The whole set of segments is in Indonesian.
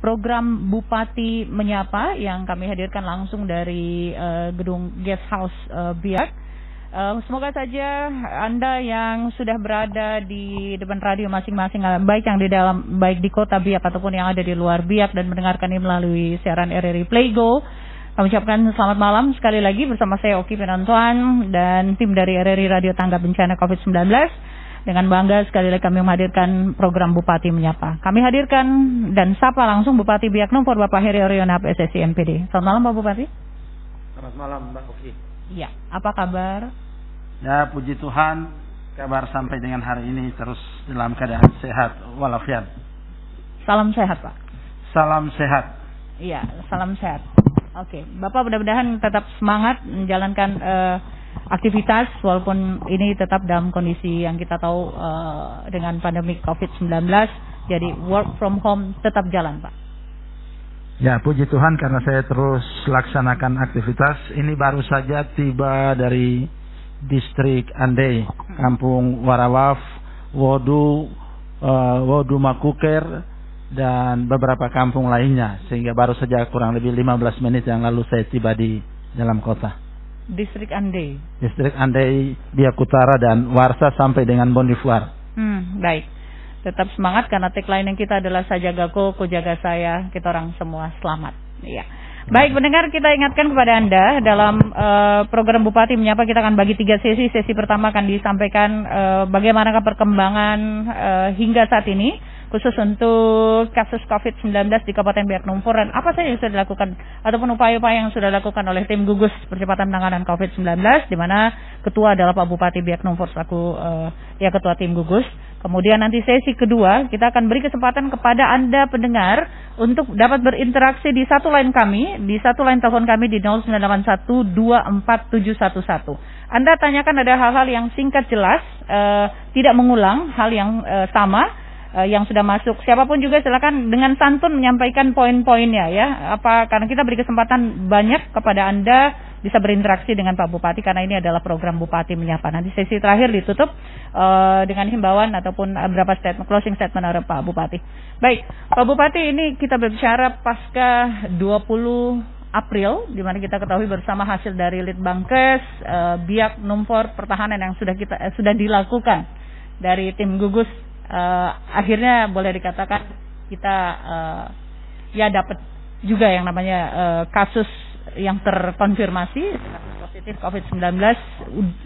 program Bupati Menyapa yang kami hadirkan langsung dari gedung Guest House Biak. Semoga saja Anda yang sudah berada di depan radio masing-masing, baik yang di dalam, baik di kota Biak ataupun yang ada di luar Biak dan mendengarkan ini melalui siaran RRI Playgo, kami ucapkan selamat malam sekali lagi bersama saya Oki Penontuan dan tim dari RRI Radio Tanggap Bencana COVID-19. Dengan bangga sekali lagi kami menghadirkan program Bupati Menyapa. Kami hadirkan dan sapa langsung Bupati Biak Numfor Bapak Heri Orionap SSI MPD. Selamat malam Pak Bupati. Selamat malam Mbak Oki. Iya, apa kabar? Ya, puji Tuhan, kabar sampai dengan hari ini terus dalam keadaan sehat walafiat. Salam sehat Pak. Salam sehat. Iya, salam sehat. Oke, Bapak mudah-mudahan tetap semangat menjalankan aktivitas walaupun ini tetap dalam kondisi yang kita tahu dengan pandemi COVID-19. Jadi work from home tetap jalan Pak. Ya, puji Tuhan karena saya terus laksanakan aktivitas. Ini baru saja tiba dari distrik Andai, Kampung Warawaf, Wodu Makuker, dan beberapa kampung lainnya, sehingga baru saja kurang lebih 15 menit yang lalu saya tiba di dalam kota. Distrik Andai. Distrik Andai, Biak Utara dan Warsa sampai dengan Bondifuar. Baik. Tetap semangat karena tagline yang kita adalah Sajagaku, ku jaga saya, kita orang semua selamat. Iya. Baik pendengar, kita ingatkan kepada Anda dalam program Bupati Menyapa kita akan bagi 3 sesi. Sesi pertama akan disampaikan bagaimanakah perkembangan hingga saat ini khusus untuk kasus COVID-19 di Kabupaten Biak Numfor dan apa saja yang sudah dilakukan ataupun upaya-upaya yang sudah dilakukan oleh tim gugus percepatan penanganan COVID-19 di mana ketua adalah Pak Bupati Biak Numfor selaku ketua tim gugus. Kemudian nanti sesi kedua kita akan beri kesempatan kepada Anda pendengar untuk dapat berinteraksi di satu line kami, di satu line telepon kami di 0981247711. Anda tanyakan ada hal-hal yang singkat jelas, tidak mengulang hal yang sama yang sudah masuk. Siapapun juga silakan dengan santun menyampaikan poin-poinnya ya. Karena kita beri kesempatan banyak kepada Anda bisa berinteraksi dengan Pak Bupati karena ini adalah program Bupati Menyapa. Nanti sesi terakhir ditutup dengan himbauan ataupun beberapa statement, closing statement dari Pak Bupati. Baik, Pak Bupati, ini kita berbicara pasca 20 April di mana kita ketahui bersama hasil dari Litbangkes Biak Numfor Pertahanan yang sudah dilakukan dari tim gugus. Akhirnya boleh dikatakan kita dapat juga yang namanya kasus yang terkonfirmasi positif COVID-19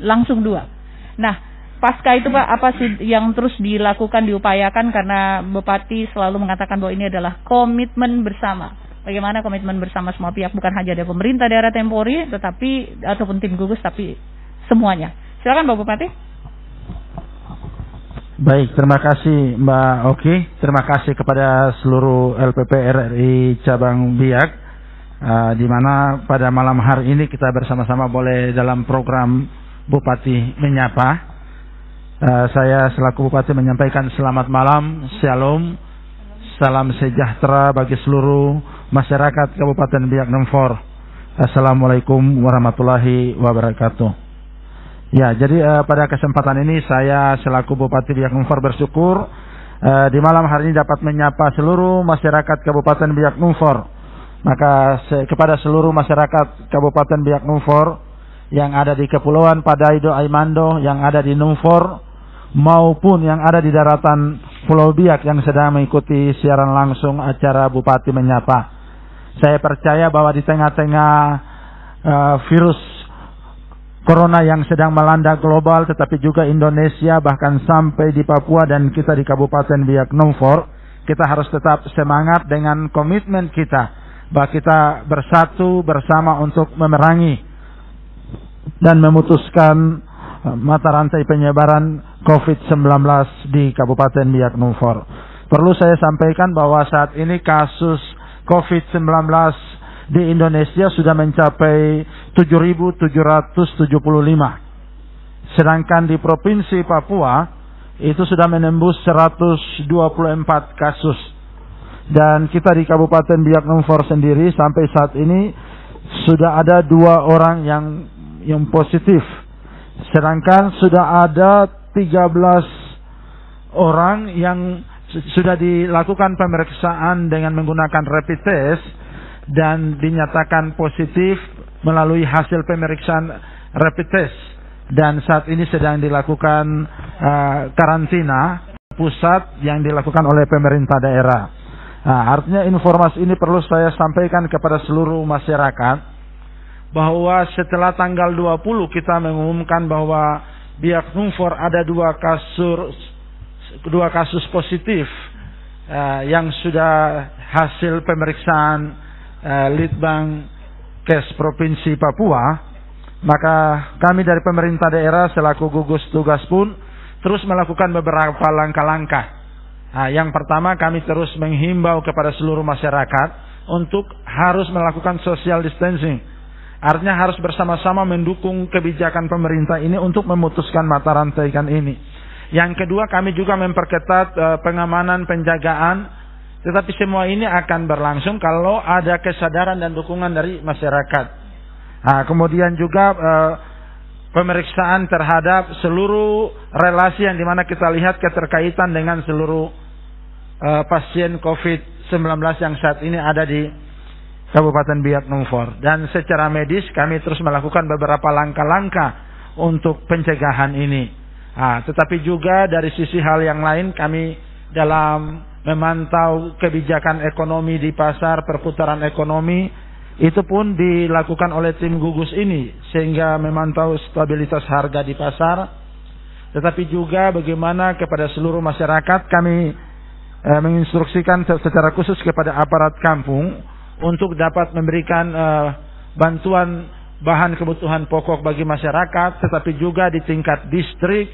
langsung 2. Nah, pasca itu Pak, apa sih yang terus dilakukan, diupayakan karena Bupati selalu mengatakan bahwa ini adalah komitmen bersama. Bagaimana komitmen bersama semua pihak, bukan hanya dari pemerintah daerah Tempori tetapi ataupun tim gugus tapi semuanya. Silakan Pak Bupati. Baik, terima kasih Mbak Oki. Terima kasih kepada seluruh LPP RRI Cabang Biak, di mana pada malam hari ini kita bersama-sama boleh dalam program Bupati Menyapa. Saya selaku Bupati menyampaikan selamat malam, shalom, salam sejahtera bagi seluruh masyarakat Kabupaten Biak Numfor. Assalamualaikum warahmatullahi wabarakatuh. Ya, jadi pada kesempatan ini saya selaku Bupati Biak Numfor bersyukur di malam hari ini dapat menyapa seluruh masyarakat Kabupaten Biak Numfor. Maka kepada seluruh masyarakat Kabupaten Biak Numfor yang ada di Kepulauan Padaido Aimando, yang ada di Numfor maupun yang ada di daratan Pulau Biak yang sedang mengikuti siaran langsung acara Bupati Menyapa. Saya percaya bahwa di tengah-tengah virus Corona yang sedang melanda global, tetapi juga Indonesia, bahkan sampai di Papua dan kita di Kabupaten Biak Numfor, kita harus tetap semangat dengan komitmen kita bahwa kita bersatu bersama untuk memerangi dan memutuskan mata rantai penyebaran COVID-19 di Kabupaten Biak Numfor. Perlu saya sampaikan bahwa saat ini kasus COVID-19 di Indonesia sudah mencapai 7.775. Sedangkan di Provinsi Papua itu sudah menembus 124 kasus. Dan kita di Kabupaten Biak Numfor sendiri sampai saat ini sudah ada 2 orang yang positif. Sedangkan sudah ada 13 orang yang sudah dilakukan pemeriksaan dengan menggunakan rapid test dan dinyatakan positif melalui hasil pemeriksaan rapid test, dan saat ini sedang dilakukan karantina pusat yang dilakukan oleh pemerintah daerah. Artinya informasi ini perlu saya sampaikan kepada seluruh masyarakat bahwa setelah tanggal 20 kita mengumumkan bahwa Biak Numfor ada dua kasus positif yang sudah hasil pemeriksaan Litbang Kes Provinsi Papua, maka kami dari pemerintah daerah selaku gugus tugas pun terus melakukan beberapa langkah-langkah. Yang pertama, kami terus menghimbau kepada seluruh masyarakat untuk harus melakukan social distancing. Artinya harus bersama-sama mendukung kebijakan pemerintah ini untuk memutuskan mata rantai ikan ini. Yang kedua, kami juga memperketat pengamanan, penjagaan. Tetapi semua ini akan berlangsung kalau ada kesadaran dan dukungan dari masyarakat. Kemudian juga pemeriksaan terhadap seluruh relasi yang dimana kita lihat keterkaitan dengan seluruh pasien COVID-19 yang saat ini ada di Kabupaten Biak Numfor. Dan secara medis kami terus melakukan beberapa langkah-langkah untuk pencegahan ini. Tetapi juga dari sisi hal yang lain, kami dalam memantau kebijakan ekonomi di pasar, perputaran ekonomi, itu pun dilakukan oleh tim gugus ini, sehingga memantau stabilitas harga di pasar. Tetapi juga bagaimana kepada seluruh masyarakat kami menginstruksikan secara khusus kepada aparat kampung untuk dapat memberikan bantuan bahan kebutuhan pokok bagi masyarakat, tetapi juga di tingkat distrik,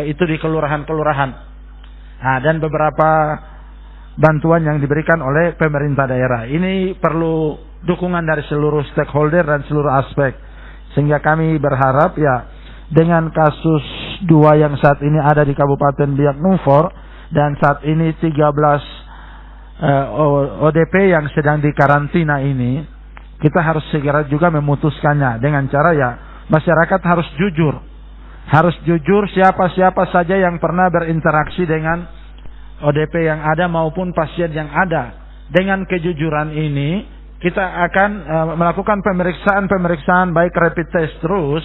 itu di kelurahan-kelurahan. Dan beberapa bantuan yang diberikan oleh pemerintah daerah. Ini perlu dukungan dari seluruh stakeholder dan seluruh aspek. Sehingga kami berharap dengan kasus 2 yang saat ini ada di Kabupaten Biak Numfor dan saat ini 13 ODP yang sedang dikarantina ini, kita harus segera juga memutuskannya dengan cara masyarakat harus jujur. Harus jujur siapa-siapa saja yang pernah berinteraksi dengan ODP yang ada maupun pasien yang ada. Dengan kejujuran ini kita akan melakukan pemeriksaan baik rapid test terus,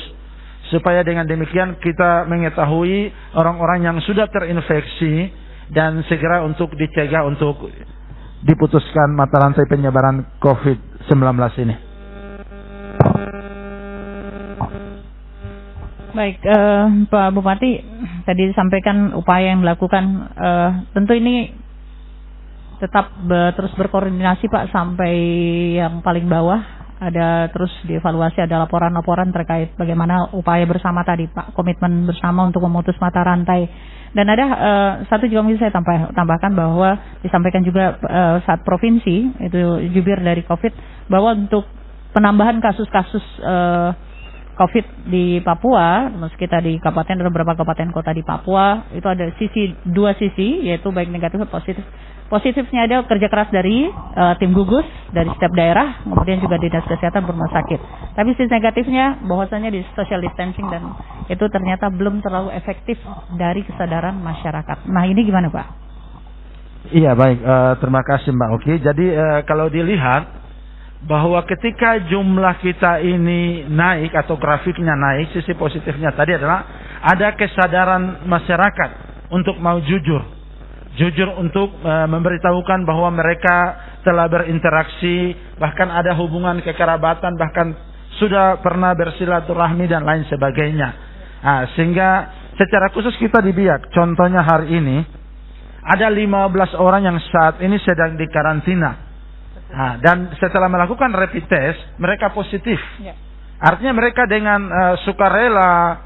supaya dengan demikian kita mengetahui orang-orang yang sudah terinfeksi dan segera untuk dicegah untuk diputuskan mata rantai penyebaran COVID-19 ini. Baik, Pak Bupati, tadi disampaikan upaya yang dilakukan. Tentu ini tetap terus berkoordinasi Pak sampai yang paling bawah. Ada terus dievaluasi, ada laporan-laporan terkait bagaimana upaya bersama tadi Pak, komitmen bersama untuk memutus mata rantai. Dan ada satu juga mungkin saya tambahkan bahwa disampaikan juga saat provinsi itu jubir dari COVID bahwa untuk penambahan kasus-kasus COVID di Papua, meski kita di kabupaten ada beberapa kabupaten kota di Papua, itu ada dua sisi, yaitu baik negatif dan positif. Positifnya ada kerja keras dari tim gugus dari setiap daerah, kemudian juga dinas kesehatan rumah sakit. Tapi sisi negatifnya bahwasanya di social distancing dan itu ternyata belum terlalu efektif dari kesadaran masyarakat. Nah ini gimana Pak? Iya baik, terima kasih Mbak Oki. Jadi kalau dilihat bahwa ketika jumlah kita ini naik atau grafiknya naik, sisi positifnya tadi adalah ada kesadaran masyarakat untuk mau jujur untuk memberitahukan bahwa mereka telah berinteraksi, bahkan ada hubungan kekerabatan, bahkan sudah pernah bersilaturahmi dan lain sebagainya. Sehingga secara khusus kita di Biak, contohnya hari ini ada 15 orang yang saat ini sedang dikarantina. Dan setelah melakukan rapid test, mereka positif. Artinya mereka dengan sukarela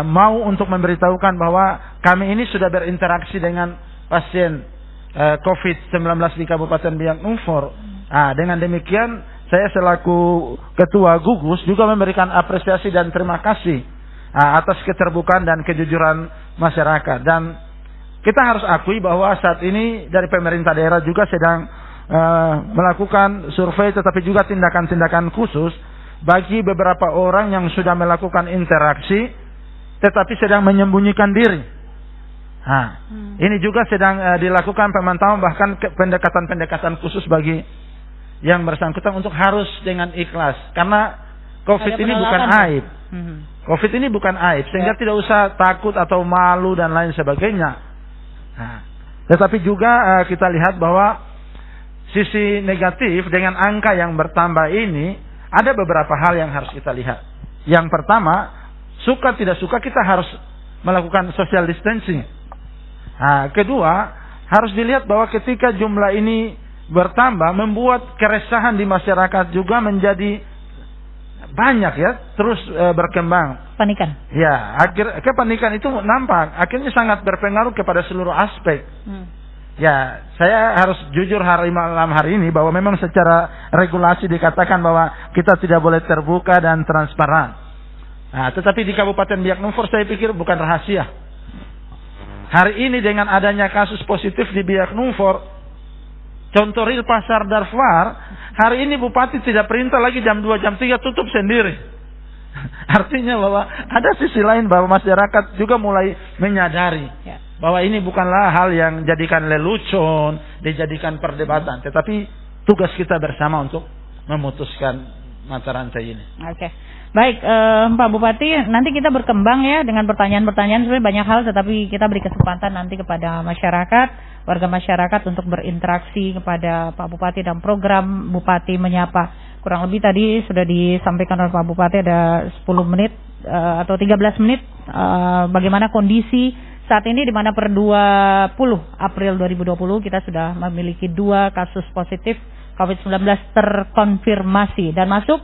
mau untuk memberitahukan bahwa kami ini sudah berinteraksi dengan pasien COVID-19 di Kabupaten Biak Numfor. Dengan demikian, saya selaku ketua gugus juga memberikan apresiasi dan terima kasih atas keterbukaan dan kejujuran masyarakat. Dan kita harus akui bahwa saat ini dari pemerintah daerah juga sedang melakukan survei, tetapi juga tindakan-tindakan khusus bagi beberapa orang yang sudah melakukan interaksi tetapi sedang menyembunyikan diri. Ini juga sedang dilakukan pemantauan, bahkan pendekatan-pendekatan khusus bagi yang bersangkutan untuk harus dengan ikhlas, karena COVID ini bukan aib. COVID ini bukan aib, sehingga tidak usah takut atau malu dan lain sebagainya. Tetapi juga kita lihat bahwa sisi negatif dengan angka yang bertambah ini, ada beberapa hal yang harus kita lihat. Yang pertama, suka tidak suka kita harus melakukan social distancing. Kedua, harus dilihat bahwa ketika jumlah ini bertambah, membuat keresahan di masyarakat juga menjadi banyak ya, terus berkembang. Panikan. Ya, kepanikan itu nampak, akhirnya sangat berpengaruh kepada seluruh aspek. Ya, saya harus jujur malam hari ini bahwa memang secara regulasi dikatakan bahwa kita tidak boleh terbuka dan transparan. Tetapi di Kabupaten Biak Numfor saya pikir bukan rahasia. Hari ini dengan adanya kasus positif di Biak Numfor, contoh real Pasar Darfar, hari ini Bupati tidak perintah lagi jam 2, jam 3 tutup sendiri. Artinya bahwa ada sisi lain bahwa masyarakat juga mulai menyadari bahwa ini bukanlah hal yang jadikan lelucon, dijadikan perdebatan, tetapi tugas kita bersama untuk memutuskan mata rantai ini. Baik, Pak Bupati, nanti kita berkembang ya dengan pertanyaan-pertanyaan, sebenarnya banyak hal, tetapi kita beri kesempatan nanti kepada masyarakat, warga masyarakat untuk berinteraksi kepada Pak Bupati dan program Bupati Menyapa. Kurang lebih tadi sudah disampaikan oleh Pak Bupati ada 10 menit atau 13 menit bagaimana kondisi saat ini, di mana per 20 April 2020 kita sudah memiliki 2 kasus positif COVID-19 terkonfirmasi dan masuk.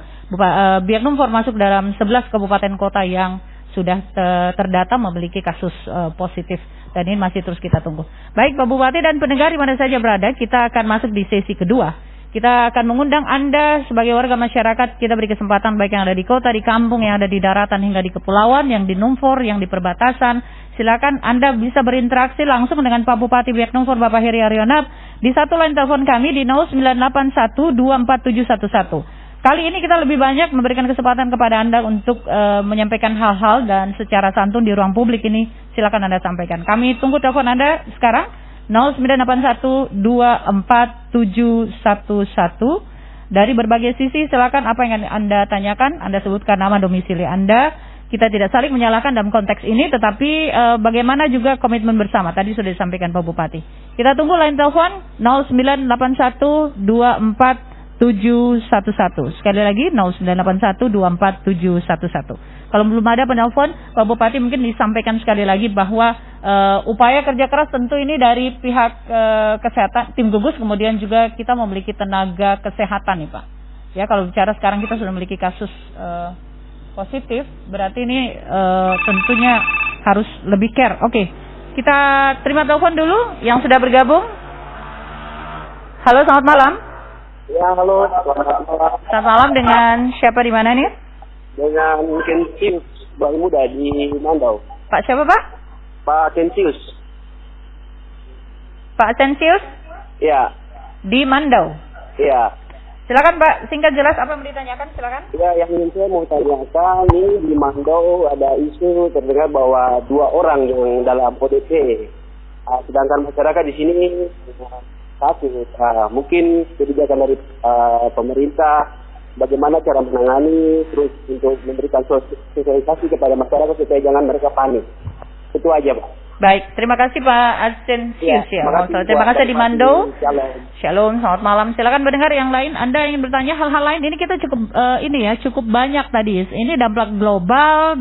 Biak Numfor masuk dalam 11 kabupaten kota yang sudah terdata memiliki kasus positif, dan ini masih terus kita tunggu. Baik Pak Bupati dan pendengar di mana saja berada, kita akan masuk di sesi kedua. Kita akan mengundang Anda sebagai warga masyarakat, kita beri kesempatan baik yang ada di kota, di kampung, yang ada di daratan hingga di kepulauan, yang di Numfor, yang di perbatasan. Silakan Anda bisa berinteraksi langsung dengan Pak Bupati Biak Numfor Bapak Heri Arionap di satu line telepon kami di 0981247711. Kali ini kita lebih banyak memberikan kesempatan kepada Anda untuk menyampaikan hal-hal dan secara santun di ruang publik ini. Silakan Anda sampaikan. Kami tunggu telepon Anda sekarang 0981247711. Dari berbagai sisi silakan apa yang Anda tanyakan, Anda sebutkan nama domisili Anda. Kita tidak saling menyalahkan dalam konteks ini, tetapi bagaimana juga komitmen bersama. Tadi sudah disampaikan Pak Bupati. Kita tunggu line telepon 0981247711. Sekali lagi 0981247711. Kalau belum ada penelpon, Pak Bupati mungkin disampaikan sekali lagi bahwa upaya kerja keras tentu ini dari pihak kesehatan, tim gugus, kemudian juga kita memiliki tenaga kesehatan nih Pak. Ya, kalau bicara sekarang kita sudah memiliki kasus positif, berarti ini tentunya harus lebih care. Oke, kita terima telepon dulu yang sudah bergabung. Halo, selamat malam. Ya, halo. Selamat malam, dengan siapa di mana nih? Dengan Kensius, Bang Muda di Mandau. Pak siapa Pak? Pak Kensius. Pak Kensius? Ya. Di Mandau? Ya. Silakan Pak, singkat jelas apa yang mau ditanyakan, silakan. Ya, yang ingin saya mau tanyakan, ini di Mandau ada isu terdengar bahwa 2 orang yang dalam ODP. Sedangkan masyarakat di sini sakit. Mungkin kebijakan dari pemerintah, bagaimana cara menangani, terus untuk memberikan sosialisasi kepada masyarakat supaya jangan mereka panik. Itu aja Pak. Baik, terima kasih Pak Asensius ya. Terima kasih di Mandau. Shalom, selamat malam. Silakan mendengar yang lain. Anda ingin bertanya hal-hal lain? Ini kita cukup banyak tadi. Ini dampak global.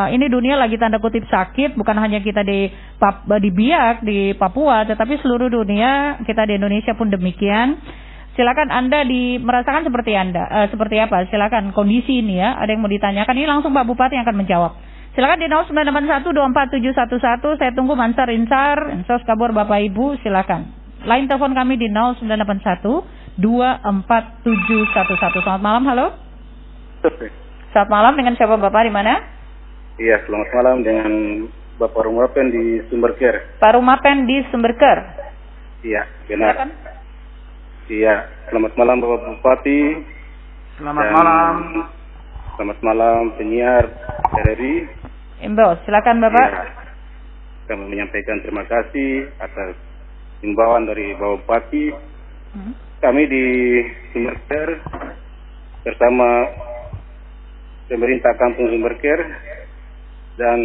Ini dunia lagi tanda kutip sakit. Bukan hanya kita di Biak, di Papua, tetapi seluruh dunia. Kita di Indonesia pun demikian. Silakan Anda merasakan seperti apa? Silakan kondisi ini ya. Ada yang mau ditanyakan? Ini langsung Pak Bupati yang akan menjawab. Silakan di 0981247711. Saya tunggu Mansar Insar, Insos Kabur Bapak Ibu, silakan. Line telepon kami di 0981247711. Selamat malam, halo. Selamat malam, dengan siapa Bapak, di mana? Iya, selamat malam dengan Bapak Rumapen di Sumberker. Pak Rumapen di Sumberker. Iya, benar. Silakan. Iya, selamat malam Bapak Bupati. Selamat malam. Selamat malam penyiar RRI. Imbau, silakan Bapak. kami menyampaikan terima kasih atas himbauan dari Bapak Bupati. Kami di Sumberker bersama pemerintah Kampung Sumberker dan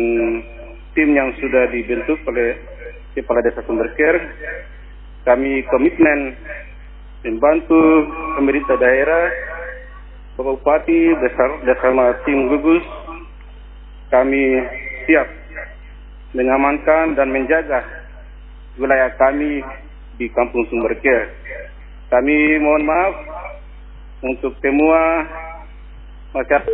tim yang sudah dibentuk oleh Kepala Desa Sumberker, kami komitmen membantu pemerintah daerah, Bapak Bupati bersama tim gugus. Kami siap mengamankan dan menjaga wilayah kami di Kampung Sumberker. Kami mohon maaf untuk semua masyarakat.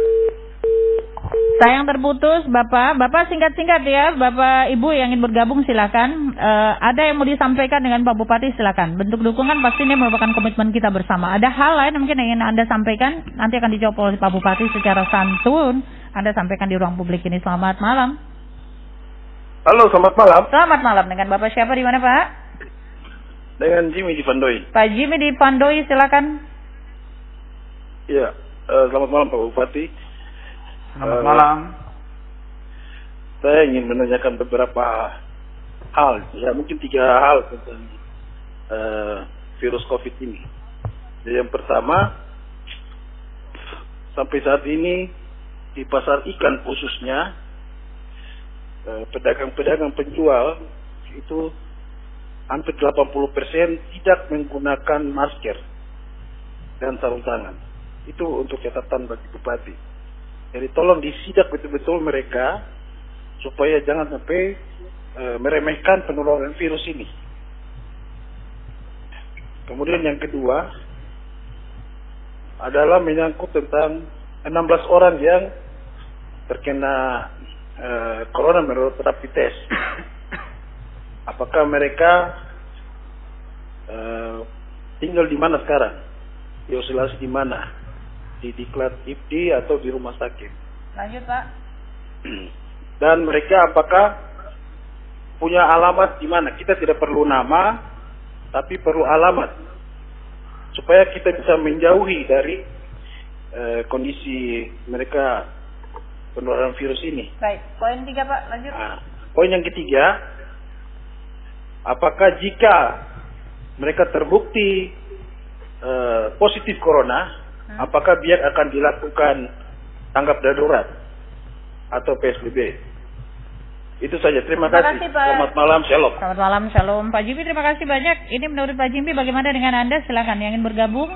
Sayang terputus, Bapak. Bapak singkat-singkat ya, Bapak Ibu yang ingin bergabung silakan. Ada yang mau disampaikan dengan Pak Bupati silakan. Bentuk dukungan pasti ini merupakan komitmen kita bersama. Ada hal lain mungkin yang ingin Anda sampaikan, nanti akan dijawab oleh Pak Bupati secara santun. Anda sampaikan di ruang publik ini. Selamat malam. Halo, selamat malam. Selamat malam. Dengan Bapak siapa di mana, Pak? Dengan Jimmy di Pandoi. Pak Jimmy di Pandoi, silakan. Iya, selamat malam Pak Bupati. Selamat malam. Saya ingin menanyakan beberapa hal, ya mungkin 3 hal tentang virus COVID ini. Yang pertama, sampai saat ini di pasar ikan khususnya, pedagang-pedagang penjual itu hampir 80% tidak menggunakan masker dan sarung tangan. Itu untuk catatan bagi Bupati. Jadi tolong disidak betul-betul mereka supaya jangan sampai meremehkan penularan virus ini. Kemudian yang kedua adalah menyangkut tentang 16 orang yang terkena corona menurut rapid test. Apakah mereka tinggal di mana sekarang? Isolasi di mana? Di diklat IPD atau di rumah sakit? Lanjut, Pak. Dan mereka apakah punya alamat di mana? Kita tidak perlu nama, tapi perlu alamat supaya kita bisa menjauhi dari kondisi mereka penularan virus ini. Baik, poin 3 Pak, lanjut. Poin yang ketiga, apakah jika mereka terbukti positif corona, apakah biar akan dilakukan tanggap darurat atau PSBB? Itu saja. Terima kasih. Selamat malam, shalom. Selamat malam, shalom. Pak Jimmy, terima kasih banyak. Ini menurut Pak Jimmy bagaimana dengan Anda? Silakan yang ingin bergabung.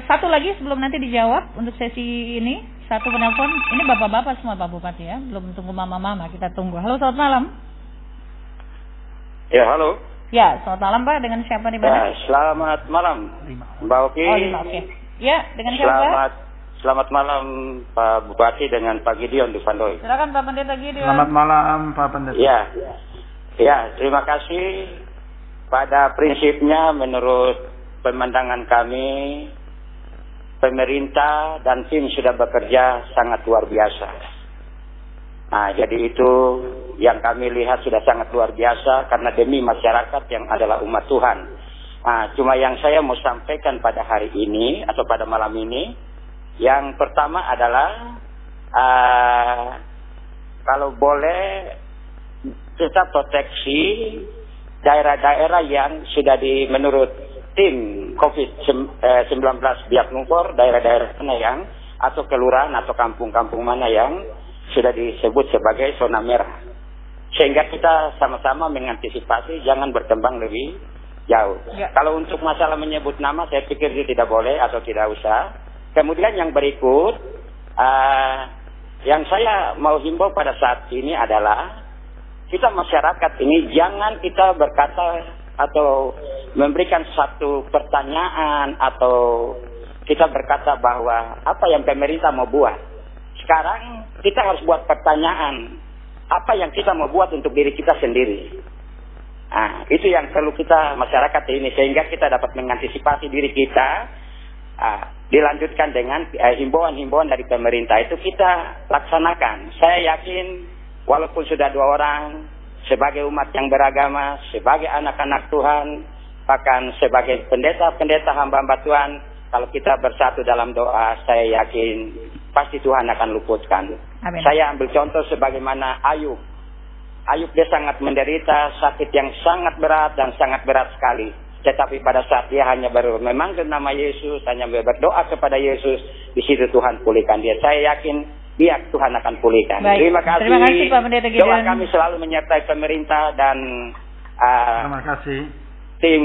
Satu lagi sebelum nanti dijawab untuk sesi ini. Satu penelpon. Ini bapak-bapak semua Pak Bupati ya. Belum tunggu mama-mama. Kita tunggu. Halo, selamat malam. Ya, halo. Ya, selamat malam Pak. Dengan siapa di mana? Selamat malam, Mbak Oki. Oh, oke. Ya, dengan siapa? Selamat malam Pak Bupati dengan Pak Gideon di Pandoi. Silakan Pak Pendeta Gideon. Selamat malam Pak Pendeta. Ya, terima kasih. Pada prinsipnya menurut pemandangan kami, pemerintah dan tim sudah bekerja sangat luar biasa. Nah, jadi itu yang kami lihat sudah sangat luar biasa karena demi masyarakat yang adalah umat Tuhan. Nah, cuma yang saya mau sampaikan pada hari ini atau pada malam ini, yang pertama adalah kalau boleh kita proteksi daerah-daerah yang sudah menurut tim COVID-19 Biak Numfor, daerah-daerah mana yang atau kelurahan atau kampung-kampung mana yang sudah disebut sebagai zona merah. Sehingga kita sama-sama mengantisipasi jangan berkembang lebih jauh. Ya. Kalau untuk masalah menyebut nama, saya pikir itu tidak boleh atau tidak usah. Kemudian yang berikut, yang saya mau himbau pada saat ini adalah kita masyarakat ini jangan kita berkata atau memberikan satu pertanyaan atau kita berkata bahwa apa yang pemerintah mau buat. Sekarang kita harus buat pertanyaan, apa yang kita mau buat untuk diri kita sendiri. Nah, itu yang perlu kita masyarakat ini sehingga kita dapat mengantisipasi diri kita. Dilanjutkan dengan himbauan-himbauan dari pemerintah itu kita laksanakan. Saya yakin walaupun sudah 2 orang, sebagai umat yang beragama, sebagai anak-anak Tuhan, bahkan sebagai pendeta-pendeta hamba-hamba Tuhan, kalau kita bersatu dalam doa, saya yakin pasti Tuhan akan luputkan. Amin. Saya ambil contoh sebagaimana Ayub. Ayub dia sangat menderita sakit yang sangat berat dan sangat berat sekali. Tetapi pada saat dia hanya memanggil nama Yesus, hanya berdoa kepada Yesus, di situ Tuhan pulihkan dia. Saya yakin biar Tuhan akan pulihkan. Baik. Terima kasih Pak Pendeta Gideon. Doa kami selalu menyertai pemerintah dan Terima kasih. tim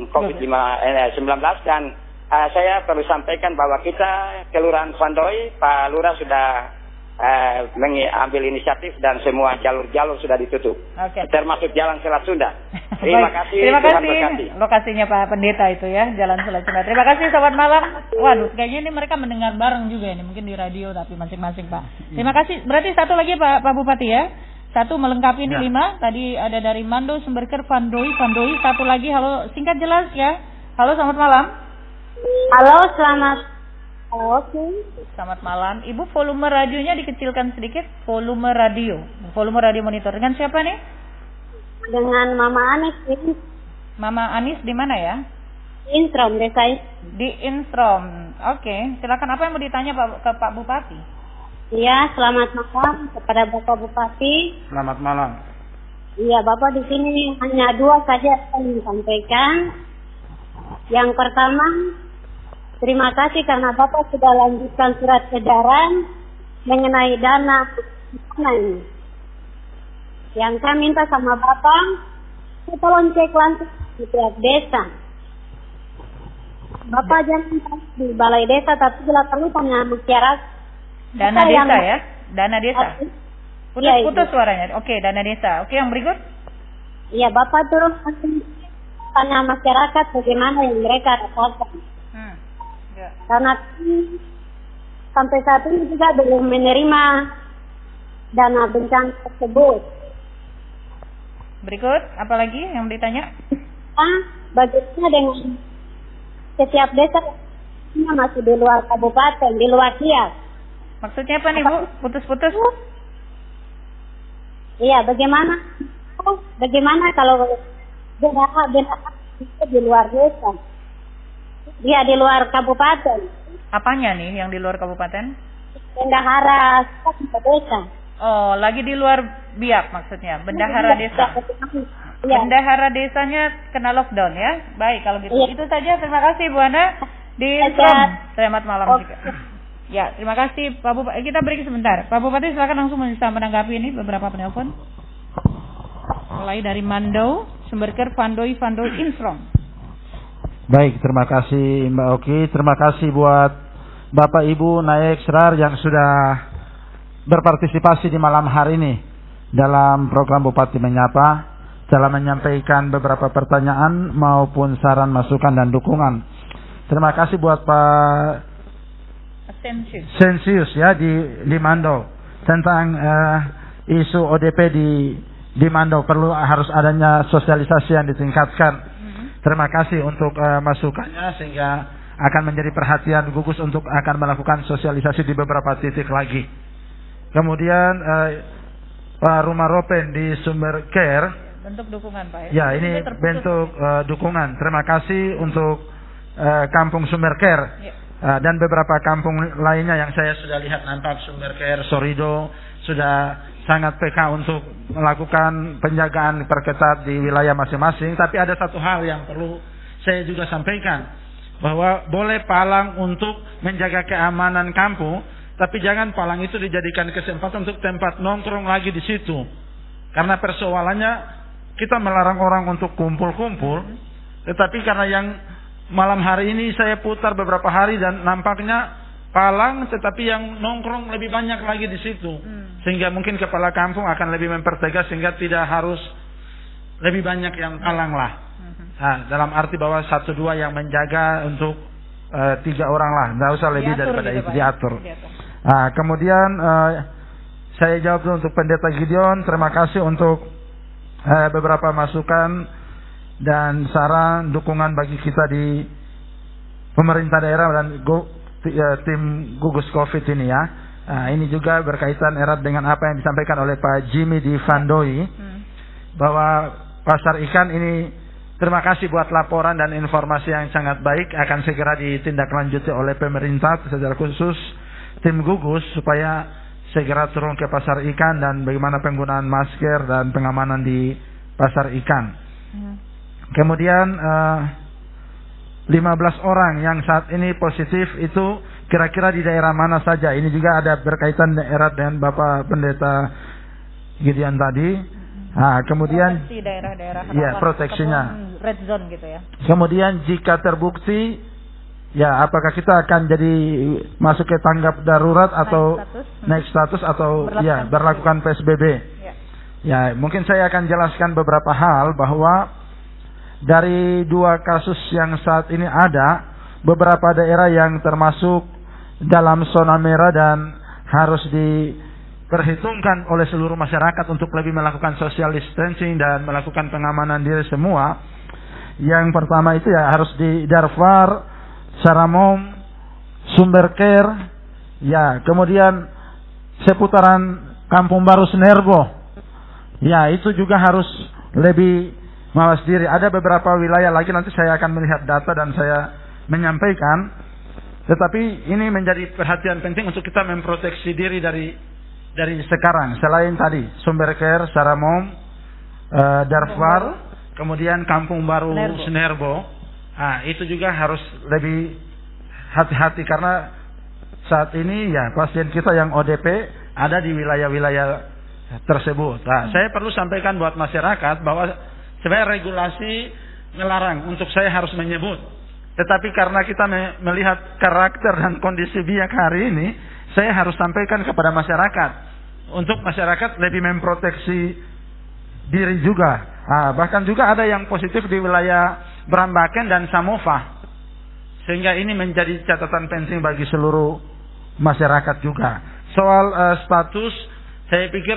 COVID-19 dan saya perlu sampaikan bahwa kita Kelurahan Vandoy, Pak Lurah sudah mengambil inisiatif dan semua jalur-jalur sudah ditutup, termasuk Jalan Selat Sunda. Terima kasih. Lokasinya Pak Pendeta itu ya, Jalan Selat Sunda. Terima kasih, selamat malam. Waduh, kayaknya ini mereka mendengar bareng juga ini, mungkin di radio tapi masing-masing Pak. Terima kasih. Berarti satu lagi Pak Bupati ya. Satu melengkapi ini 5. Tadi ada dari Mando, Sumberker, Vandoy. Satu lagi, halo, singkat jelas ya. Halo, selamat malam. Halo, selamat. Oke. Selamat malam. Ibu, volume radionya dikecilkan sedikit. Volume radio monitor. Dengan siapa nih? Dengan Mama Anis. Mama Anis di mana ya? Instrom, desa. Di Instrom. Oke. Silakan, apa yang mau ditanya ke Pak Bupati? Iya, selamat malam kepada Bapak Bupati. Selamat malam. Iya, Bapak di sini hanya 2 saja yang sampaikan. Yang pertama, terima kasih karena Bapak sudah lanjutkan surat edaran mengenai dana ini. Yang saya minta sama Bapak, tolong cek langsung di tiap desa. Bapak jangan di balai desa, tapi bila perlu tanya masyarakat. Dana desa ya? Dana desa. Putus ya, suaranya. Oke, dana desa. Oke, yang berikut? Iya, Bapak turun tanya masyarakat bagaimana yang mereka rasakan. Ya. Karena sampai saat ini juga belum menerima dana bencana tersebut. Berikut, apa lagi yang ditanya? Bagaimana dengan setiap desa masih di luar kabupaten, di luar Siak? Maksudnya apa nih Bu? Putus-putus? Iya, bagaimana kalau bendahara di luar desa? Dia di luar kabupaten. Apanya nih yang di luar kabupaten? Bendahara desa. Oh, lagi di luar Biak maksudnya. Bendahara desa. Iya. Bendahara desanya kena lockdown ya. Baik kalau gitu. Iya. Itu saja. Terima kasih Bu Ana di Instrom. Selamat malam juga. Ya, terima kasih Pak Bupati. Kita break sebentar. Pak Bupati silakan langsung bisa menanggapi ini beberapa penelpon. Mulai dari Mando, Sumberker, Vandoy, Instrom. Baik, terima kasih Mbak Oki. Terima kasih buat Bapak Ibu Naik Serar yang sudah berpartisipasi di malam hari ini dalam program Bupati Menyapa, dalam menyampaikan beberapa pertanyaan maupun saran, masukan dan dukungan. Terima kasih buat Pak Sensius ya di Mando tentang isu ODP di Mando, harus adanya sosialisasi yang ditingkatkan. Terima kasih untuk masukannya sehingga akan menjadi perhatian gugus untuk akan melakukan sosialisasi di beberapa titik lagi. Kemudian Pak Rumah Ropen di Sumberker, bentuk dukungan Pak ya ini bentuk dukungan. Terima kasih untuk Kampung Sumberker dan beberapa kampung lainnya yang saya sudah lihat nampak Sumberker, Sorido sudah sangat PK untuk melakukan penjagaan perketat di wilayah masing-masing. Tapi ada satu hal yang perlu saya juga sampaikan, bahwa boleh palang untuk menjaga keamanan kampung, tapi jangan palang itu dijadikan kesempatan untuk tempat nongkrong lagi di situ. Karena persoalannya kita melarang orang untuk kumpul-kumpul, tetapi karena yang malam hari ini saya putar beberapa hari dan nampaknya palang, tetapi yang nongkrong lebih banyak lagi di situ. Sehingga mungkin kepala kampung akan lebih mempertegas sehingga tidak harus lebih banyak yang palang lah. Nah, dalam arti bahwa 1-2 yang menjaga untuk 3 orang lah, nggak usah lebih daripada itu, diatur. Nah, kemudian saya jawab dulu untuk Pendeta Gideon. Terima kasih untuk beberapa masukan dan saran dukungan bagi kita di pemerintah daerah dan tim gugus COVID ini ya. Nah, ini juga berkaitan erat dengan apa yang disampaikan oleh Pak Jimmy di Vandoy, bahwa pasar ikan ini, terima kasih buat laporan dan informasi yang sangat baik, akan segera ditindaklanjuti oleh pemerintah secara khusus tim gugus supaya segera turun ke pasar ikan dan bagaimana penggunaan masker dan pengamanan di pasar ikan. Kemudian 15 orang yang saat ini positif itu kira-kira di daerah mana saja? Ini juga ada berkaitan erat dengan Bapak Pendeta Gideon tadi. Nah, kemudian daerah-daerah ya, proteksinya red zone gitu ya. Kemudian jika terbukti, ya apakah kita akan jadi masuk ke tanggap darurat atau naik status atau berlakukan PSBB? Ya, mungkin saya akan jelaskan beberapa hal bahwa dari 2 kasus yang saat ini ada, beberapa daerah yang termasuk dalam zona merah dan harus diperhitungkan oleh seluruh masyarakat untuk lebih melakukan social distancing dan melakukan pengamanan diri semua. Yang pertama itu ya harus di Darfur, Saramom, Sumberker, ya kemudian seputaran Kampung Baru Senerbo. Ya itu juga harus lebih mawas diri. Ada beberapa wilayah lagi nanti saya akan melihat data dan saya menyampaikan. Tetapi ini menjadi perhatian penting untuk kita memproteksi diri dari sekarang. Selain tadi Sumberker, Saramom, Darfur, kemudian Kampung Baru Senerbo. Nah, itu juga harus lebih hati-hati karena saat ini ya pasien kita yang ODP ada di wilayah-wilayah tersebut. Nah, saya perlu sampaikan buat masyarakat bahwa sebenarnya regulasi melarang untuk saya harus menyebut. Tetapi karena kita melihat karakter dan kondisi Biak hari ini, saya harus sampaikan kepada masyarakat untuk masyarakat lebih memproteksi diri juga. Nah, bahkan juga ada yang positif di wilayah Berambaken dan Samova. Sehingga ini menjadi catatan penting bagi seluruh masyarakat juga. Soal status, saya pikir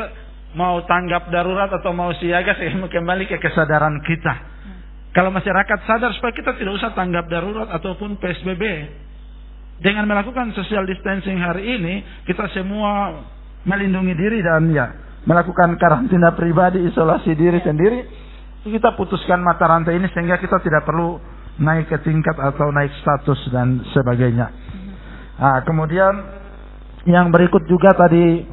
mau tanggap darurat atau mau siaga, saya kembali ke kesadaran kita. Kalau masyarakat sadar supaya kita tidak usah tanggap darurat ataupun PSBB. Dengan melakukan social distancing hari ini, kita semua melindungi diri dan ya melakukan karantina pribadi, isolasi diri sendiri. Kita putuskan mata rantai ini sehingga kita tidak perlu naik ke tingkat atau naik status dan sebagainya. Nah, kemudian yang berikut juga tadi,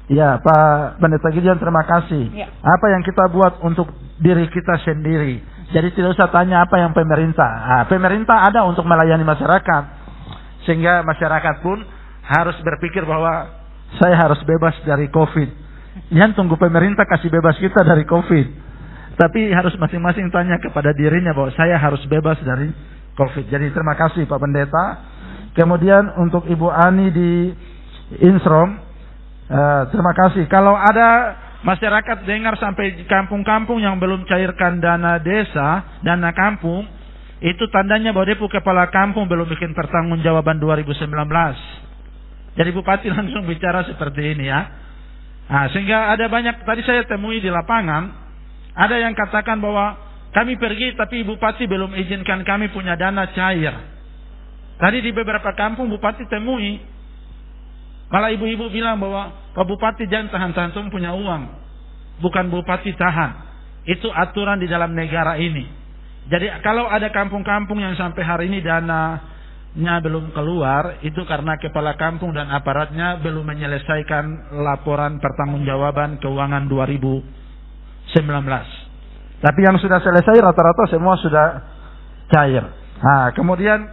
ya Pak Pendeta Gideon, terima kasih. Apa yang kita buat untuk diri kita sendiri. Jadi tidak usah tanya apa yang pemerintah. Nah, pemerintah ada untuk melayani masyarakat. Sehingga masyarakat pun harus berpikir bahwa saya harus bebas dari COVID. Jangan tunggu pemerintah kasih bebas kita dari COVID. Tapi harus masing-masing tanya kepada dirinya bahwa saya harus bebas dari COVID. Jadi terima kasih Pak Pendeta. Kemudian untuk Ibu Ani di Innsrom, terima kasih. Kalau ada masyarakat dengar sampai di kampung-kampung yang belum cairkan dana desa, dana kampung, itu tandanya bahwa Depu Kepala Kampung belum bikin pertanggungjawaban 2019. Jadi Bupati langsung bicara seperti ini ya. Nah, sehingga ada banyak, tadi saya temui di lapangan, ada yang katakan bahwa kami pergi tapi Bupati belum izinkan kami punya dana cair. Tadi di beberapa kampung Bupati temui, malah ibu-ibu bilang bahwa Pak Bupati jangan tahan-tahan punya uang. Bukan Bupati tahan. Itu aturan di dalam negara ini. Jadi kalau ada kampung-kampung yang sampai hari ini dananya belum keluar, itu karena kepala kampung dan aparatnya belum menyelesaikan laporan pertanggungjawaban keuangan 2019. Tapi yang sudah selesai rata-rata semua sudah cair. Nah, kemudian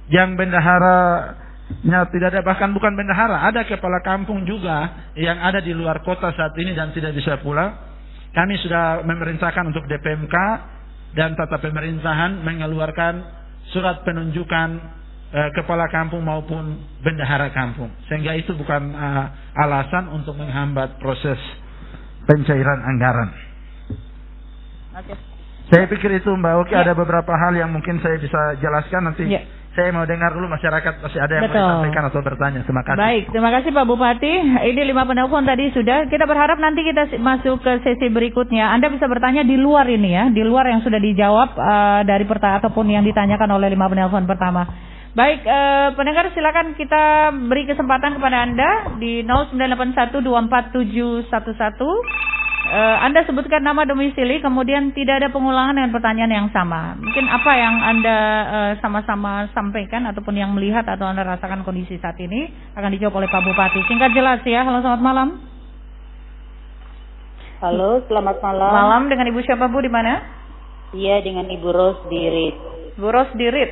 yang bendaharanya tidak ada, bahkan bukan bendahara, ada kepala kampung juga yang ada di luar kota saat ini dan tidak bisa pulang. Kami sudah memerintahkan untuk DPMK dan tata pemerintahan mengeluarkan surat penunjukan kepala kampung maupun bendahara kampung. Sehingga itu bukan alasan untuk menghambat proses pencairan anggaran. Saya pikir itu Mbak Oki. Ada beberapa hal yang mungkin saya bisa jelaskan nanti. Saya mau dengar dulu masyarakat masih ada yang mau disampaikan atau bertanya. Terima kasih. Baik, terima kasih Pak Bupati. Ini 5 penelpon tadi sudah. Kita berharap nanti kita masuk ke sesi berikutnya. Anda bisa bertanya di luar ini ya, di luar yang sudah dijawab dari ataupun yang ditanyakan oleh 5 penelpon pertama. Baik, pendengar silakan kita beri kesempatan kepada Anda di 0981247711. Anda sebutkan nama domisili, kemudian tidak ada pengulangan dengan pertanyaan yang sama. Mungkin apa yang Anda sama-sama sampaikan ataupun yang melihat atau Anda rasakan kondisi saat ini akan dijawab oleh Pak Bupati. Singkat jelas ya. Halo, selamat malam. Halo, selamat malam. Malam, dengan Ibu siapa Bu, di mana? Iya, dengan Ibu Ros di Rit. Bu Ros di Rit.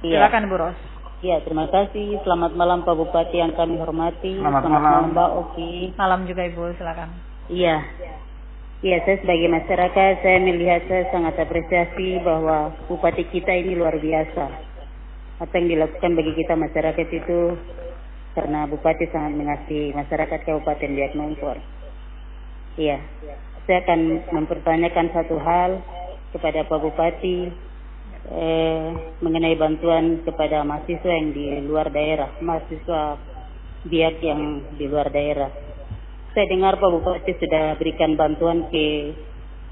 Silakan Bu Ros. Iya, terima kasih. Selamat malam Pak Bupati yang kami hormati. Selamat malam Mbak Oki. Malam juga Ibu, silakan. Iya. Iya, saya sebagai masyarakat, saya melihat, saya sangat apresiasi bahwa Bupati kita ini luar biasa. Apa yang dilakukan bagi kita masyarakat itu, karena Bupati sangat mengasihi masyarakat Kabupaten Biak Numfor. Iya, saya akan mempertanyakan satu hal kepada Pak Bupati mengenai bantuan kepada mahasiswa yang di luar daerah, mahasiswa Biak yang di luar daerah. Saya dengar Pak Bupati sudah berikan bantuan ke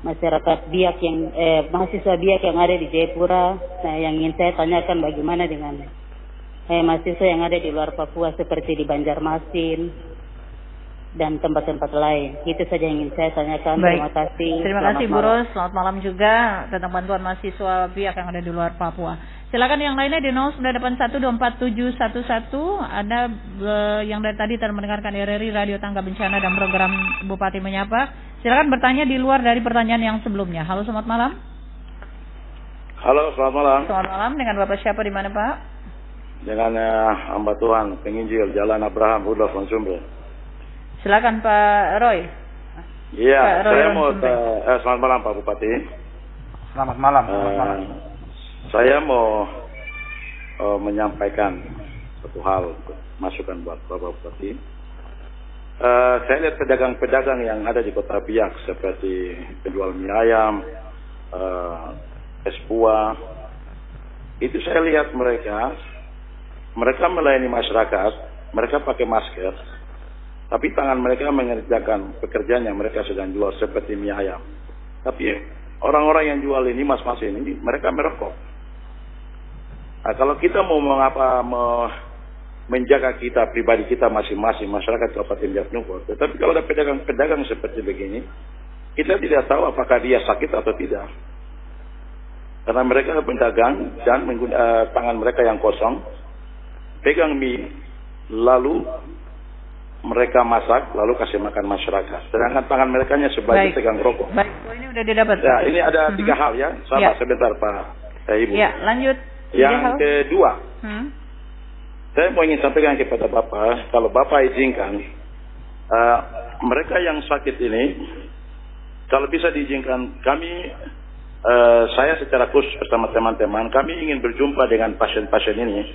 masyarakat Biak yang mahasiswa Biak yang ada di Jayapura. Nah, yang ingin saya tanyakan bagaimana dengan mahasiswa yang ada di luar Papua seperti di Banjarmasin dan tempat-tempat lain. Itu saja yang ingin saya tanyakan. Baik. Terima kasih. Terima kasih Bu Ros. Selamat malam juga tentang bantuan mahasiswa Biak yang ada di luar Papua. Silakan yang lainnya di 0981247711. Ada yang dari tadi telah mendengarkan RRI Radio Tangga Bencana dan program Bupati Menyapa. Silakan bertanya di luar dari pertanyaan yang sebelumnya. Halo, selamat malam. Halo, selamat malam. Selamat malam, dengan Bapak siapa, di mana Pak? Dengan hamba Tuhan, penginjil Jalan Abraham Rudolf von Sumbre. Silakan Pak Roy. Iya, saya mau selamat malam Pak Bupati. Selamat malam. Saya mau menyampaikan satu hal, masukan buat Bapak Bupati. Saya lihat pedagang-pedagang yang ada di Kota Biak seperti penjual mie ayam, es buah. Itu saya lihat mereka melayani masyarakat, mereka pakai masker. Tapi tangan mereka mengerjakan pekerjaan yang mereka sedang jual seperti mie ayam. Tapi orang-orang yang jual ini, mas-mas ini, mereka merokok. Nah, kalau kita mau menjaga kita, pribadi kita masing-masing, masyarakat Kabupaten Biak Numfor. Tetapi kalau ada pedagang-pedagang seperti begini, kita tidak tahu apakah dia sakit atau tidak. Karena mereka berdagang dan tangan mereka yang kosong, pegang mie, lalu mereka masak lalu kasih makan masyarakat. Sedangkan tangan mereka sebagai pegang rokok. Baik, ini udah didapat. Ya, ini ada 3 hal ya. Sabar sebentar Pak Ibu. Ya, lanjut. Yang kedua, saya mau ingin sampaikan kepada Bapak, kalau Bapak izinkan, mereka yang sakit ini, kalau bisa diizinkan, kami, saya secara khusus bersama teman-teman, kami ingin berjumpa dengan pasien-pasien ini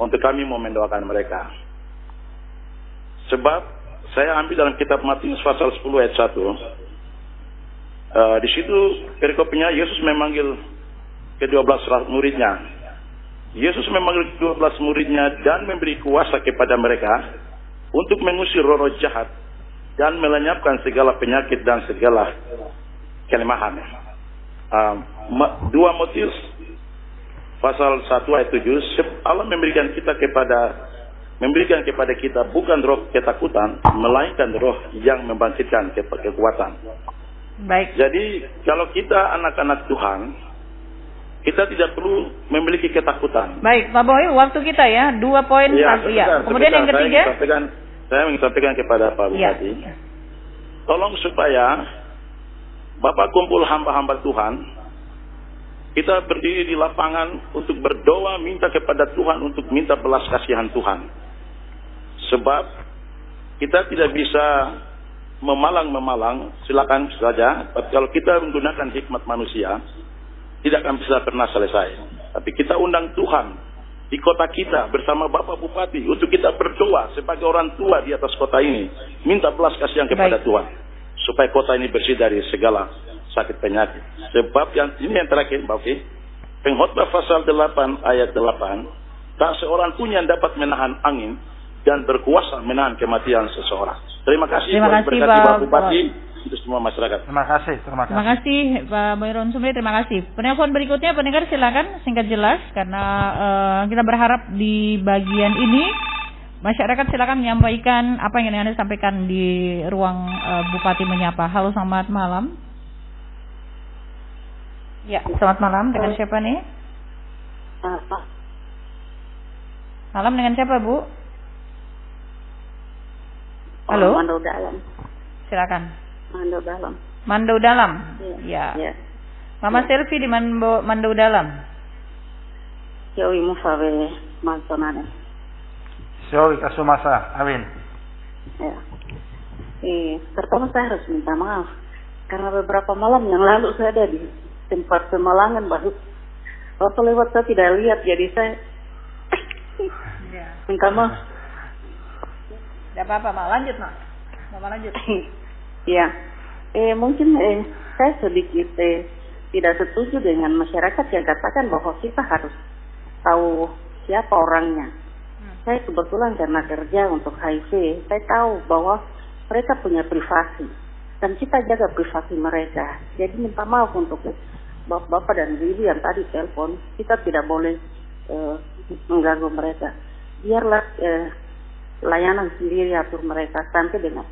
untuk kami mau mendoakan mereka. Sebab saya ambil dalam kitab Matius pasal 10 ayat 1. Di situ perikopnya Yesus memanggil ke-12 muridnya. Yesus memanggil ke-12 muridnya dan memberi kuasa kepada mereka untuk mengusir roh-roh jahat dan melenyapkan segala penyakit dan segala kelemahan. 2 Matius pasal 1 ayat 7, Allah memberikan kepada kita bukan roh ketakutan, melainkan roh yang membangkitkan kekuatan. Baik. Jadi kalau kita anak-anak Tuhan, kita tidak perlu memiliki ketakutan. Baik, Pak Boy, waktu kita ya, 2 poin. Kemudian yang ketiga, saya ingin sampaikan kepada Pak Bupati, tolong supaya Bapak kumpul hamba-hamba Tuhan, kita berdiri di lapangan untuk berdoa, minta kepada Tuhan untuk minta belas kasihan Tuhan. Sebab kita tidak bisa memalang-memalang, silakan saja. Tapi kalau kita menggunakan hikmat manusia, tidak akan bisa pernah selesai. Tapi kita undang Tuhan di kota kita bersama Bapak Bupati untuk kita berdoa sebagai orang tua di atas kota ini, minta belas kasihan kepada Tuhan supaya kota ini bersih dari segala sakit penyakit. Sebab yang terakhir, Bapak, Pengkhotbah pasal 8 ayat 8, tak seorang pun yang dapat menahan angin dan berkuasa menahan kematian seseorang. Terima kasih Pak Bupati untuk semua masyarakat. Terima kasih. Terima kasih Pak Boyron Sumri, terima kasih. Penelpon berikutnya, pendengar silakan singkat jelas karena kita berharap di bagian ini masyarakat silakan menyampaikan apa yang Anda sampaikan di ruang Bupati Menyapa. Halo, selamat malam. Ya, selamat malam. Dengan siapa nih? Malam, dengan siapa, Bu? Halo? Mando Dalam. Silakan. Mando Dalam. Mando Dalam. Ya. Mama Selfie di Mando Dalam. Yawi mufawe maltonane. Sorry, kasumasa, Awin. Ya. Pertama saya harus minta maaf karena beberapa malam yang lalu saya ada di tempat pemalangan baru. Waktu lewat saya tidak lihat, jadi saya minta maaf. Tidak apa-apa, Mak. Lanjut, Mak. Mama lanjut. Ya. Mungkin saya sedikit tidak setuju dengan masyarakat yang katakan bahwa kita harus tahu siapa orangnya. Saya kebetulan karena kerja untuk HIV, saya tahu bahwa mereka punya privasi dan kita jaga privasi mereka. Jadi minta maaf untuk bapak dan ibu yang tadi telepon, kita tidak boleh mengganggu mereka. Biarlah layanan sendiri atur mereka sampai dengan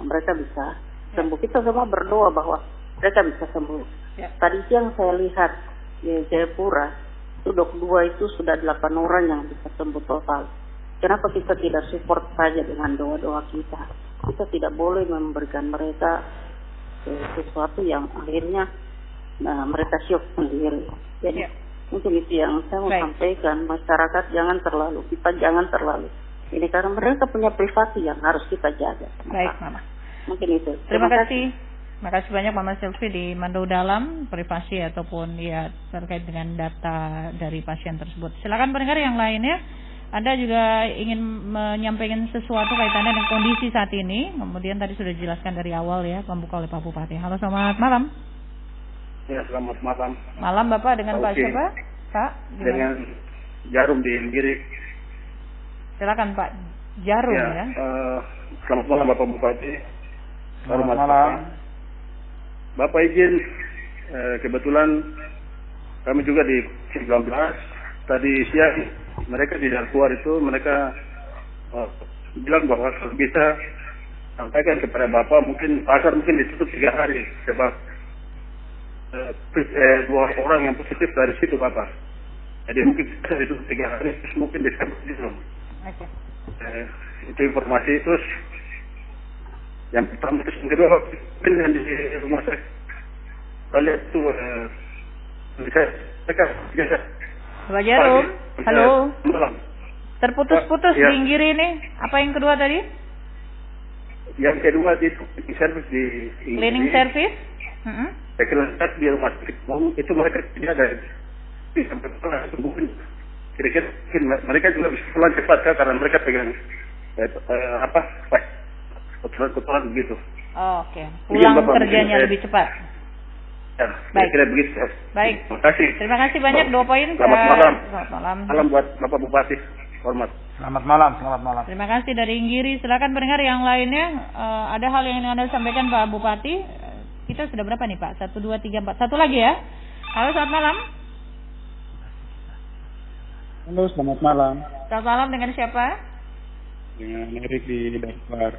mereka bisa sembuh. Kita semua berdoa bahwa mereka bisa sembuh. Tadi siang saya lihat di Jayapura, Dok 2 itu sudah 8 orang yang bisa sembuh total. Kenapa kita tidak support saja dengan doa-doa kita? Kita tidak boleh memberikan mereka sesuatu yang akhirnya mereka syok sendiri. Jadi mungkin itu yang saya mau sampaikan. Masyarakat kita jangan terlalu. Ini karena mereka punya privasi yang harus kita jaga. Baik, Mama. Mungkin itu. Terima kasih. Makasih banyak Mama Selfie di Mando Dalam, privasi ataupun ya terkait dengan data dari pasien tersebut. Silakan pendengar yang lainnya. Anda juga ingin menyampaikan sesuatu kaitannya dengan kondisi saat ini. Kemudian tadi sudah dijelaskan dari awal ya, membuka oleh Pak Bupati. Halo, selamat malam. Ya, selamat malam. Malam Bapak, dengan Pak siapa? Pak? Dengan Jarum di Inggris. Silakan Pak Jarum ya. Selamat malam Bapak Bupati. Selamat malam. Bapak izin, kebetulan kami juga di 19 tadi siang mereka di Darfur itu mereka bilang bahwa kalau bisa sampaikan kepada Bapak mungkin pasar mungkin ditutup 3 hari sebab 2 orang yang positif dari situ Bapak. Jadi mungkin bisa ditutup 3 hari terus mungkin disambut gitu. Itu informasi. Terus yang pertama, terus yang kedua yang di rumah sakit kalian itu bisa Pak Jarum, halo. Terputus-putus di Inggris ini. Apa yang kedua tadi? Yang kedua itu service di cleaning service. Saya lihat di rumah sakit itu mereka tidak ada sampai sembuh. Kira-kira mereka juga bisa pulang cepat karena mereka pegang kotoran begitu. Oke. Pulang kerjanya lebih cepat. Ya, baik. Kira begitu. Baik. Terima kasih. Terima kasih banyak 2 poin. Selamat malam. Selamat malam. Salam buat Bapak Bupati. Hormat. Selamat malam. Selamat malam. Terima kasih dari Inggiri. Silakan pendengar yang lainnya. Ada hal yang ingin Anda sampaikan Pak Bupati. Kita sudah berapa nih Pak? 1, 2, 3, 4. Satu lagi ya. Halo, selamat malam. Halo, selamat malam. Selamat malam, dengan siapa? Dengan Erik di Darfur.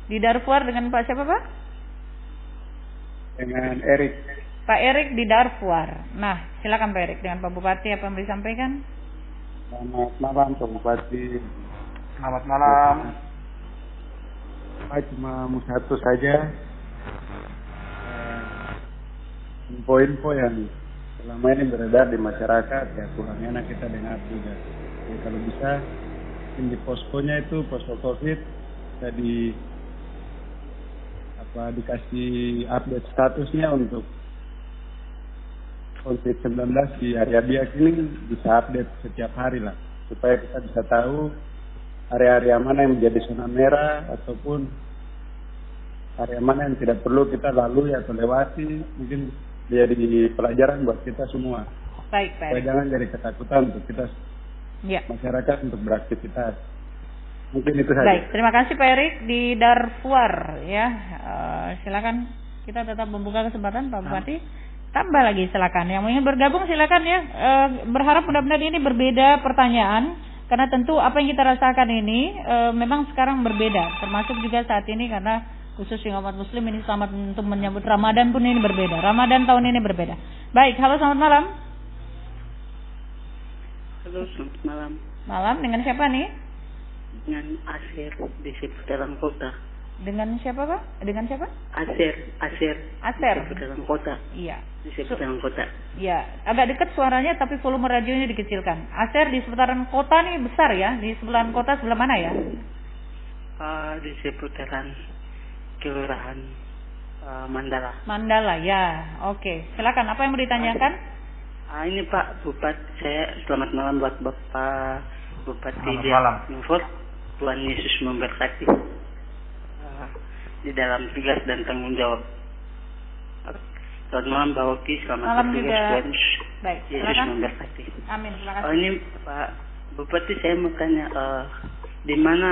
Di Darfur dengan Pak siapa Pak? Dengan Erik. Pak Erik di Darfur. Nah, silakan Pak Erik dengan Pak Bupati apa yang disampaikan? Selamat malam Pak Bupati. Selamat malam. Cuma satu saja info-info yang selama ini beredar di masyarakat ya kurang enak kita dengar juga. Jadi kalau bisa di poskonya itu posko COVID jadi dikasih update statusnya untuk COVID-19 di area Biak ini bisa update setiap hari lah supaya kita bisa tahu area-area mana yang menjadi zona merah ataupun area mana yang tidak perlu kita lalui atau lewati, mungkin jadi pelajaran buat kita semua. Baik, Pak. Jangan jadi ketakutan untuk kita masyarakat untuk beraktivitas. Mungkin itu saja. Baik, terima kasih Pak Erik di Darfur ya. Silakan kita tetap membuka kesempatan Pak Bupati. Tambah lagi silakan. Yang ingin bergabung silakan ya. Berharap benar-benar ini berbeda pertanyaan Karena tentu apa yang kita rasakan ini memang sekarang berbeda, termasuk juga saat ini karena khusus yang umat muslim ini selamat untuk menyambut Ramadan pun ini berbeda. Ramadan tahun ini berbeda. Baik, halo selamat malam. Halo selamat malam. Malam, dengan siapa nih? Dengan Asir di seputaran kota. Dengan siapa Pak? Dengan siapa? Asir. Asir. Di seputaran kota. Iya. Di seputaran kota. Iya, agak dekat suaranya tapi volume radionya dikecilkan. Asir di seputaran kota nih besar ya? Di seputaran kota sebelah mana ya? Di seputaran Kelurahan Mandala. Mandala ya, oke. Silakan. Apa yang mau ditanyakan? Ini Pak Bupati, saya selamat malam buat Bapak Bupati Biak Numfor. Tuhan Yesus memberkati di dalam tugas dan tanggung jawab. Selamat malam Mbak Oki, selamat malam bertugas. juga. Tuhan Baik, Yesus memberkati. Amin. Terima kasih. Ini Pak Bupati, saya mau tanya di mana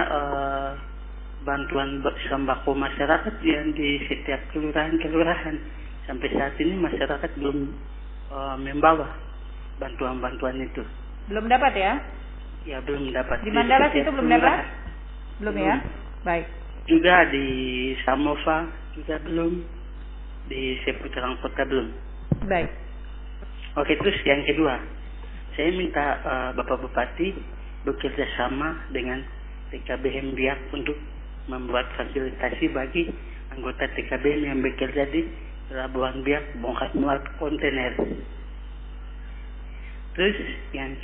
bantuan sembako masyarakat yang di setiap kelurahan sampai saat ini masyarakat belum membawa bantuan itu. Belum dapat ya? Ya belum dapat. Di Mandala situ belum dapat? Belum ya? Baik. Juga di Samova juga belum, di seputaran kota belum. Baik. Oke, terus yang kedua, saya minta Bapak Bupati bekerja sama dengan TKBM Biak untuk membuat fasilitasi bagi anggota TKBM yang bekerja di Pelabuhan Biak bongkar muat kontainer. Terus yang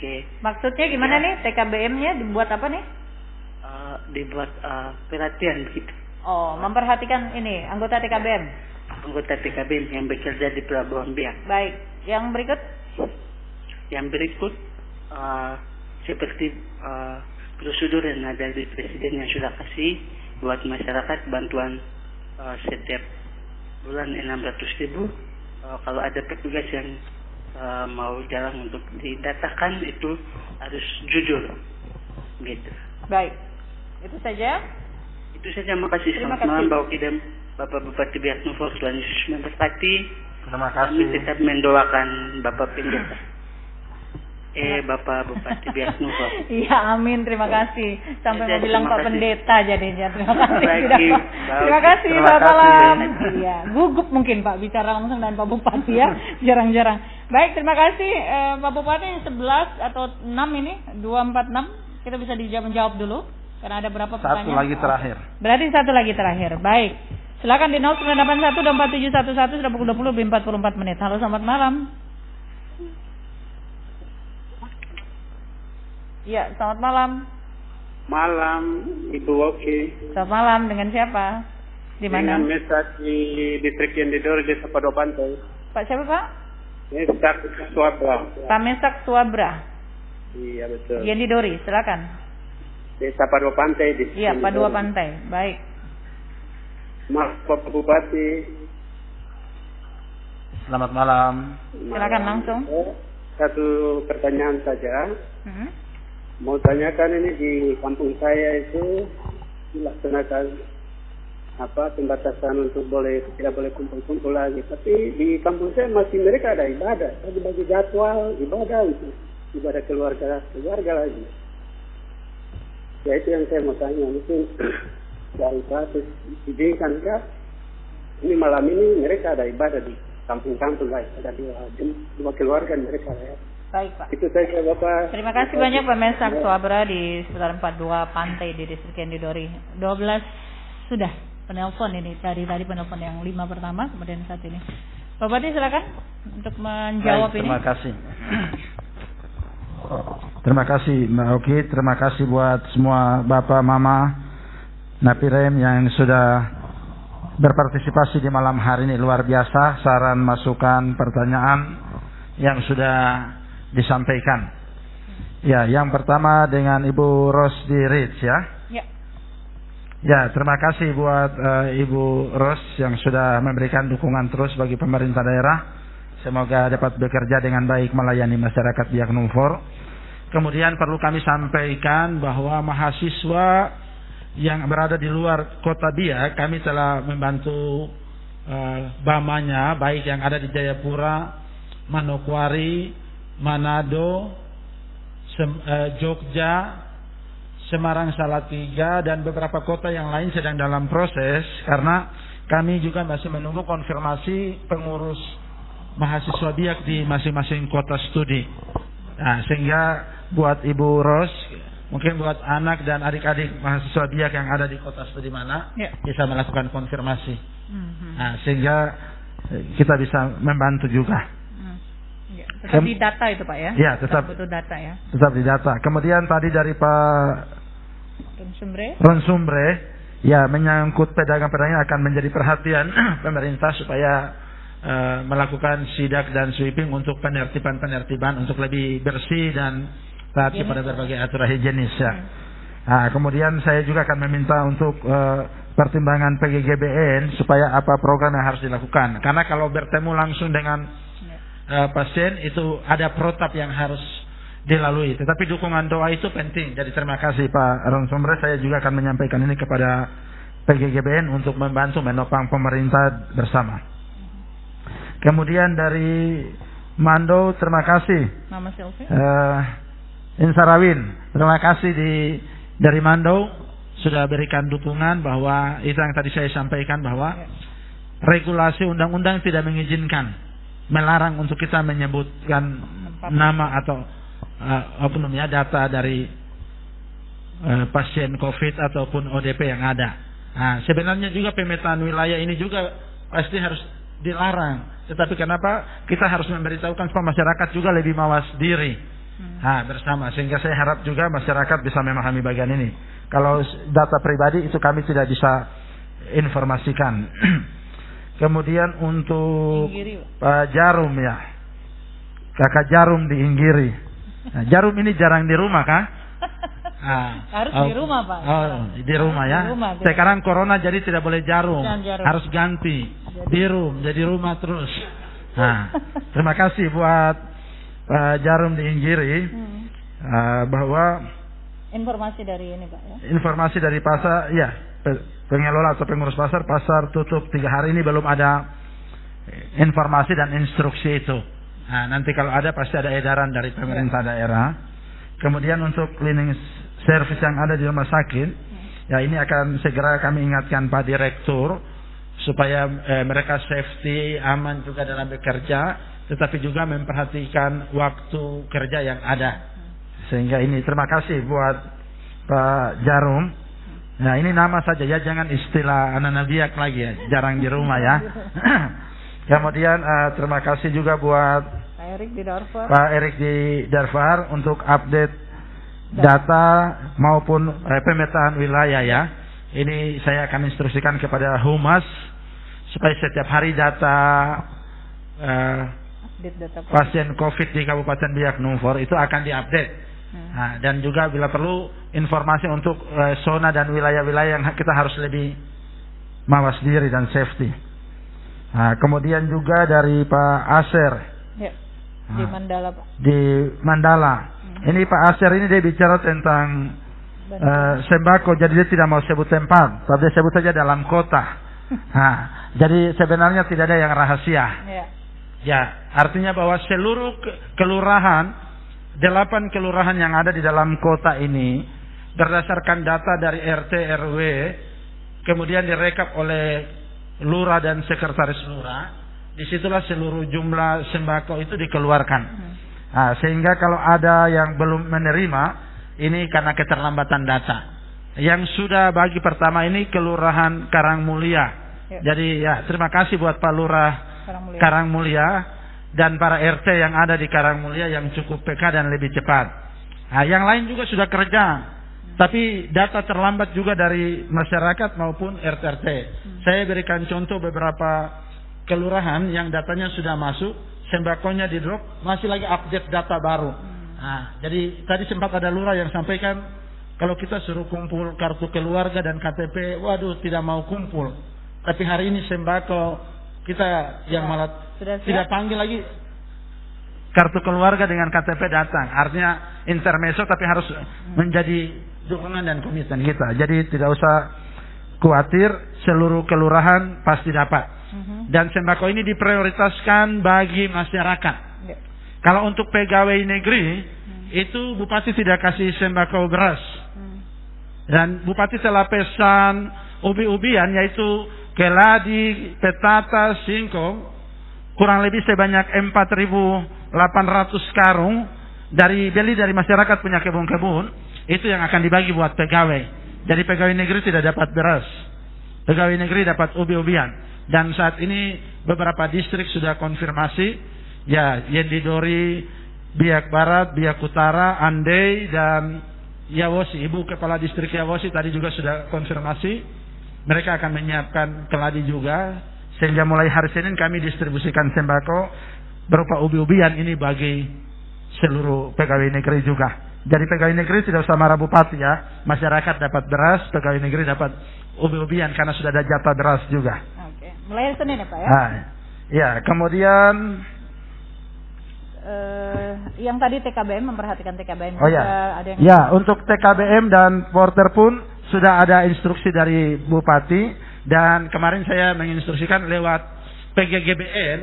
maksudnya gimana nih TKBM-nya dibuat apa nih? Dibuat perhatian gitu. Oh, memperhatikan ini anggota TKBM. Anggota TKBM yang bekerja di Pelabuhan Biak. Baik. Yang berikut? Yang berikut seperti prosedur yang ada di Presiden yang sudah kasih buat masyarakat bantuan setiap bulan 600.000. Kalau ada petugas yang mau jalan untuk didatakan itu harus jujur, gitu. Baik, itu saja. Itu saja. Makasih. Selamat malam Mbak Oki dan Bapak Bupati Biak Numfor. Tuhan Yesus memberkati. Terima kasih. Kami tetap mendoakan Bapak Pendeta. Bapak Bupati Biak Numfor. Iya, amin. Terima kasih. Sampai mau bilang Pak Pendeta jadinya. Terima kasih. Terima kasih. Selamat malam. Iya, gugup mungkin Pak bicara langsung dengan Pak Bupati ya. Jarang-jarang. Baik, terima kasih Pak Bupati. 11 atau 6 ini 246 kita bisa menjawab dulu karena ada berapa pertanyaan. Satu lagi terakhir. Berarti satu lagi terakhir. Baik. Silakan di 0981 24711 sudah pukul 20 lebih 44 menit. Halo, selamat malam. Iya, selamat malam. Malam, Ibu Oki. Selamat malam, dengan siapa? Di mana? Dengan Mesak di distrik Yendidori, Desa Padua Pantai. Pak siapa Pak? Mesak Suabra. Pak Mesak Suabra. Iya betul. Yendidori, silakan. Desa Padua Pantai. Iya, Padua Pantai. Baik. Mas Bapak Bupati. Selamat malam. Silakan langsung. Satu pertanyaan saja. Mau tanyakan ini di kampung saya itu dilaksanakan pembatasan untuk tidak boleh kumpul-kumpul lagi. Tapi di kampung saya masih mereka ada ibadah, bagi jadwal ibadah itu, ibadah keluarga lagi. Ya itu yang saya mau tanya, mungkin dari status diizinkan kah? Ini malam ini mereka ada ibadah di kampung-kampung lain, ada dua keluarga mereka ya. Baik Pak. Itu saja Bapak. Terima kasih banyak Pak Mesak Suabra di sekitar 42 Pantai di distrik Yendidori. 12 sudah penelpon ini dari tadi penelpon yang 5 pertama kemudian saat ini. Pak Bupati silakan untuk menjawab. Baik, terima kasih. Terima kasih Mbak Oki, terima kasih buat semua Bapak Mama Napirem yang sudah berpartisipasi di malam hari ini. Luar biasa saran, masukan, pertanyaan yang sudah disampaikan. Ya, yang pertama dengan Ibu Rosdi Rich ya. Ya. Ya, terima kasih buat Ibu Ros yang sudah memberikan dukungan terus bagi pemerintah daerah. Semoga dapat bekerja dengan baik melayani masyarakat Biak Numfor. Kemudian perlu kami sampaikan bahwa mahasiswa yang berada di luar kota Biak, kami telah membantu bamanya, baik yang ada di Jayapura, Manokwari, Manado, Jogja, Semarang, Salatiga, dan beberapa kota yang lain sedang dalam proses, karena kami juga masih menunggu konfirmasi pengurus mahasiswa biak di masing-masing kota studi. Nah, sehingga buat Ibu Ros, mungkin buat anak dan adik-adik mahasiswa biak yang ada di kota studi mana, bisa melakukan konfirmasi. Nah, sehingga kita bisa membantu juga. Tetap di data itu Pak ya? Ya, tetap butuh data ya. Tetap di data. Kemudian tadi dari Pak Ronsumbre, ya, menyangkut pedagang-pedagang akan menjadi perhatian pemerintah supaya melakukan sidak dan sweeping untuk penertiban untuk lebih bersih dan taat kepada berbagai aturan higienis ya. Nah, kemudian saya juga akan meminta untuk pertimbangan PGGBN supaya apa program yang harus dilakukan. Karena kalau bertemu langsung dengan pasien itu ada protap yang harus dilalui. Tetapi dukungan doa itu penting. Jadi terima kasih Pak Ronsumbre. Saya juga akan menyampaikan ini kepada PGGBN untuk membantu menopang pemerintah bersama. Kemudian dari Mando, terima kasih. Mama Silvi. Insarawin, terima kasih dari Mando sudah berikan dukungan bahwa itu yang tadi saya sampaikan bahwa regulasi undang-undang tidak mengizinkan, melarang untuk kita menyebutkan nama atau data dari pasien COVID ataupun ODP yang ada. Nah, sebenarnya juga pemetaan wilayah ini juga pasti harus dilarang. Tetapi kenapa kita harus memberitahukan supaya masyarakat juga lebih mawas diri bersama, sehingga saya harap juga masyarakat bisa memahami bagian ini. Kalau data pribadi itu kami tidak bisa informasikan. Kemudian untuk Pak Jarum ya, Kakak Jarum di Inggiri. Nah, Jarum ini jarang di rumah kah? Harus di rumah Pak. Di rumah ya. Sekarang corona jadi tidak boleh jarum. Harus ganti Birum jadi rumah terus. Nah, terima kasih buat Pak Jarum di Inggiri bahwa informasi dari ini Pak ya. Informasi dari pasar ya, pengelola atau pengurus pasar tutup 3 hari ini belum ada informasi dan instruksi itu. Nah, nanti kalau ada pasti ada edaran dari pemerintah daerah. Kemudian untuk cleaning service yang ada di rumah sakit, ya ini akan segera kami ingatkan Pak Direktur supaya mereka safety, aman juga dalam bekerja, tetapi juga memperhatikan waktu kerja yang ada. Sehingga ini terima kasih buat Pak Jarum. Nah, ini nama saja ya, jangan istilah anak biak lagi ya, jarang di rumah ya. Kemudian terima kasih juga buat Pak Erik di Darfur untuk update data maupun pemetaan wilayah ya. Ini saya akan instruksikan kepada Humas supaya setiap hari data pasien COVID di Kabupaten Biak Numfor itu akan diupdate. Nah, dan juga bila perlu informasi untuk zona dan wilayah-wilayah yang kita harus lebih mawas diri dan safety. Nah, kemudian juga dari Pak Aser di Mandala Pak. Di Mandala. Ini Pak Aser ini dia bicara tentang sembako, jadi dia tidak mau sebut tempat, tapi dia sebut saja dalam kota. Nah, jadi sebenarnya tidak ada yang rahasia. Ya, artinya bahwa seluruh kelurahan, 8 kelurahan yang ada di dalam kota ini berdasarkan data dari RT RW, kemudian direkap oleh lurah dan sekretaris lurah. Disitulah seluruh jumlah sembako itu dikeluarkan. Nah, sehingga kalau ada yang belum menerima, ini karena keterlambatan data. Yang sudah bagi pertama ini Kelurahan Karangmulia. Jadi ya terima kasih buat Pak Lurah Karangmulia dan para RT yang ada di Karangmulia yang cukup peka dan lebih cepat. Nah, yang lain juga sudah kerja, tapi data terlambat juga dari masyarakat maupun RT-RT. Saya berikan contoh beberapa kelurahan yang datanya sudah masuk, sembakonya di drop, masih lagi update data baru. Nah, jadi tadi sempat ada lurah yang sampaikan kalau kita suruh kumpul kartu keluarga dan KTP, waduh tidak mau kumpul. Tapi hari ini sembako kita yang malah tidak panggil lagi kartu keluarga dengan KTP datang. Artinya intermezzo tapi harus menjadi dukungan dan komitmen kita. Jadi tidak usah khawatir, seluruh kelurahan pasti dapat. Dan sembako ini diprioritaskan bagi masyarakat. Kalau untuk pegawai negeri itu Bupati tidak kasih sembako beras. Dan Bupati telah pesan ubi-ubian yaitu keladi, petata, singkong kurang lebih sebanyak 4.800 karung beli dari masyarakat punya kebun-kebun, itu yang akan dibagi buat pegawai. Jadi pegawai negeri tidak dapat beras, pegawai negeri dapat ubi-ubian. Dan saat ini beberapa distrik sudah konfirmasi, ya Yendidori, Biak Barat, Biak Utara, Andai dan Yawosi. Ibu Kepala Distrik Yawosi tadi juga sudah konfirmasi, mereka akan menyiapkan keladi juga, sehingga mulai hari Senin kami distribusikan sembako berupa ubi-ubian ini bagi seluruh pegawai negeri juga. Jadi pegawai negeri tidak usah marah Bupati ya, masyarakat dapat beras, pegawai negeri dapat ubi-ubian karena sudah ada jatah beras juga. Oke, mulai hari Senin ya Pak ya? Nah, ya, kemudian yang tadi TKBM, memperhatikan TKBM oh juga ya. ada yang Ya, untuk TKBM dan porter pun sudah ada instruksi dari Bupati, dan kemarin saya menginstruksikan lewat PGGBN,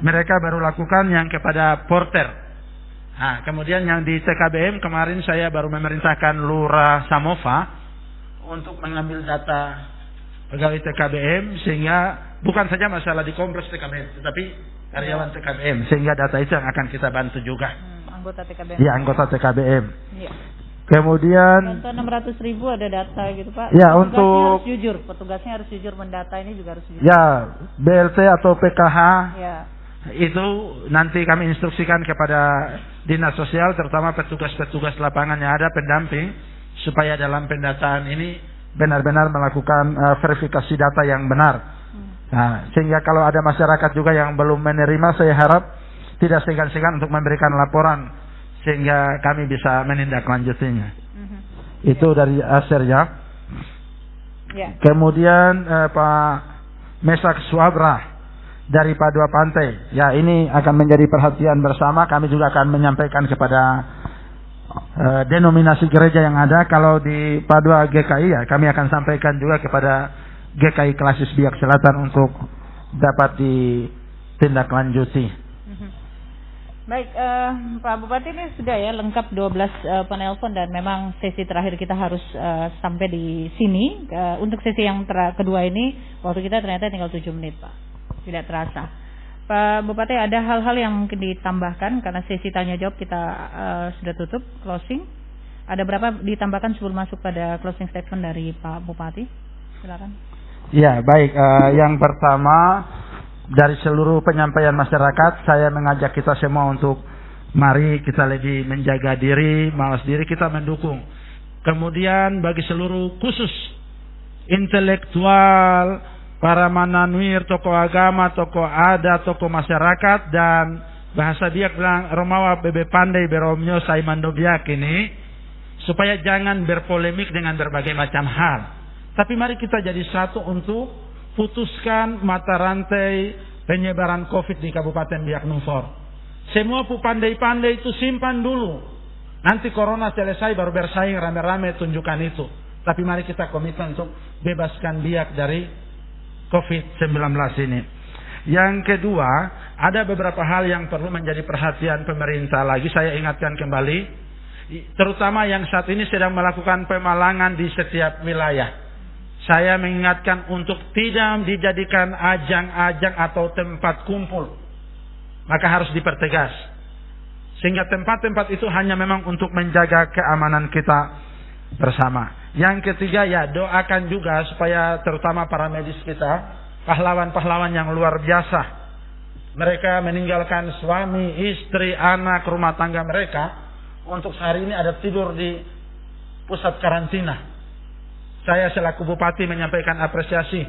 mereka baru lakukan yang kepada porter. Nah, kemudian yang di TKBM kemarin saya baru memerintahkan Lurah Samova untuk mengambil data pegawai TKBM, sehingga bukan saja masalah di kompleks TKBM, tetapi karyawan TKBM, sehingga data itu yang akan kita bantu juga. Anggota TKBM. Ya, anggota TKBM. Iya. Kemudian contoh 600.000 ada data gitu Pak. Ya, petugasnya untuk harus jujur, petugasnya harus jujur mendata, ini juga harus jujur. ya BLT atau PKH Ya. itu nanti kami instruksikan kepada Dinas Sosial, terutama petugas-petugas lapangan yang ada pendamping, supaya dalam pendataan ini benar-benar melakukan verifikasi data yang benar. Nah, sehingga kalau ada masyarakat juga yang belum menerima, saya harap tidak segan-segan untuk memberikan laporan, sehingga kami bisa menindaklanjutinya. Itu dari Aser ya. Kemudian Pak Mesak Suabra dari Padua Pantai. Ya, ini akan menjadi perhatian bersama. Kami juga akan menyampaikan kepada denominasi gereja yang ada. Kalau di Padua GKI ya, kami akan sampaikan juga kepada GKI Klasis Biak Selatan untuk dapat ditindaklanjuti. Baik, Pak Bupati, ini sudah ya lengkap 12 penelpon, dan memang sesi terakhir kita harus sampai di sini. Untuk sesi yang kedua ini waktu kita ternyata tinggal 7 menit Pak, tidak terasa. Pak Bupati, ada hal-hal yang mungkin ditambahkan karena sesi tanya jawab kita sudah tutup, closing. Ada berapa ditambahkan sebelum masuk pada closing statement dari Pak Bupati? Silakan. Ya, baik. Yang pertama, dari seluruh penyampaian masyarakat, saya mengajak kita semua untuk mari kita lebih menjaga diri, malas diri, kita mendukung. Kemudian bagi seluruh khusus intelektual, para mananwir, tokoh agama, tokoh adat, tokoh masyarakat, dan bahasa Biak bilang Romawa bebe pandai beromnyo saimando Biak ini, supaya jangan berpolemik dengan berbagai macam hal. Tapi mari kita jadi satu untuk putuskan mata rantai penyebaran COVID di Kabupaten Biak Numfor. Semua pandai-pandai itu simpan dulu. Nanti corona selesai baru bersaing rame-rame tunjukkan itu. Tapi mari kita komitmen untuk bebaskan Biak dari COVID-19 ini. Yang kedua, ada beberapa hal yang perlu menjadi perhatian pemerintah lagi. Saya ingatkan kembali, terutama yang saat ini sedang melakukan pemalangan di setiap wilayah. Saya mengingatkan untuk tidak dijadikan ajang-ajang atau tempat kumpul. Maka harus dipertegas. Sehingga tempat-tempat itu hanya memang untuk menjaga keamanan kita bersama. Yang ketiga, ya doakan juga supaya terutama para medis kita, pahlawan-pahlawan yang luar biasa. Mereka meninggalkan suami, istri, anak, rumah tangga mereka untuk sehari ini ada tidur di pusat karantina. Saya selaku Bupati menyampaikan apresiasi.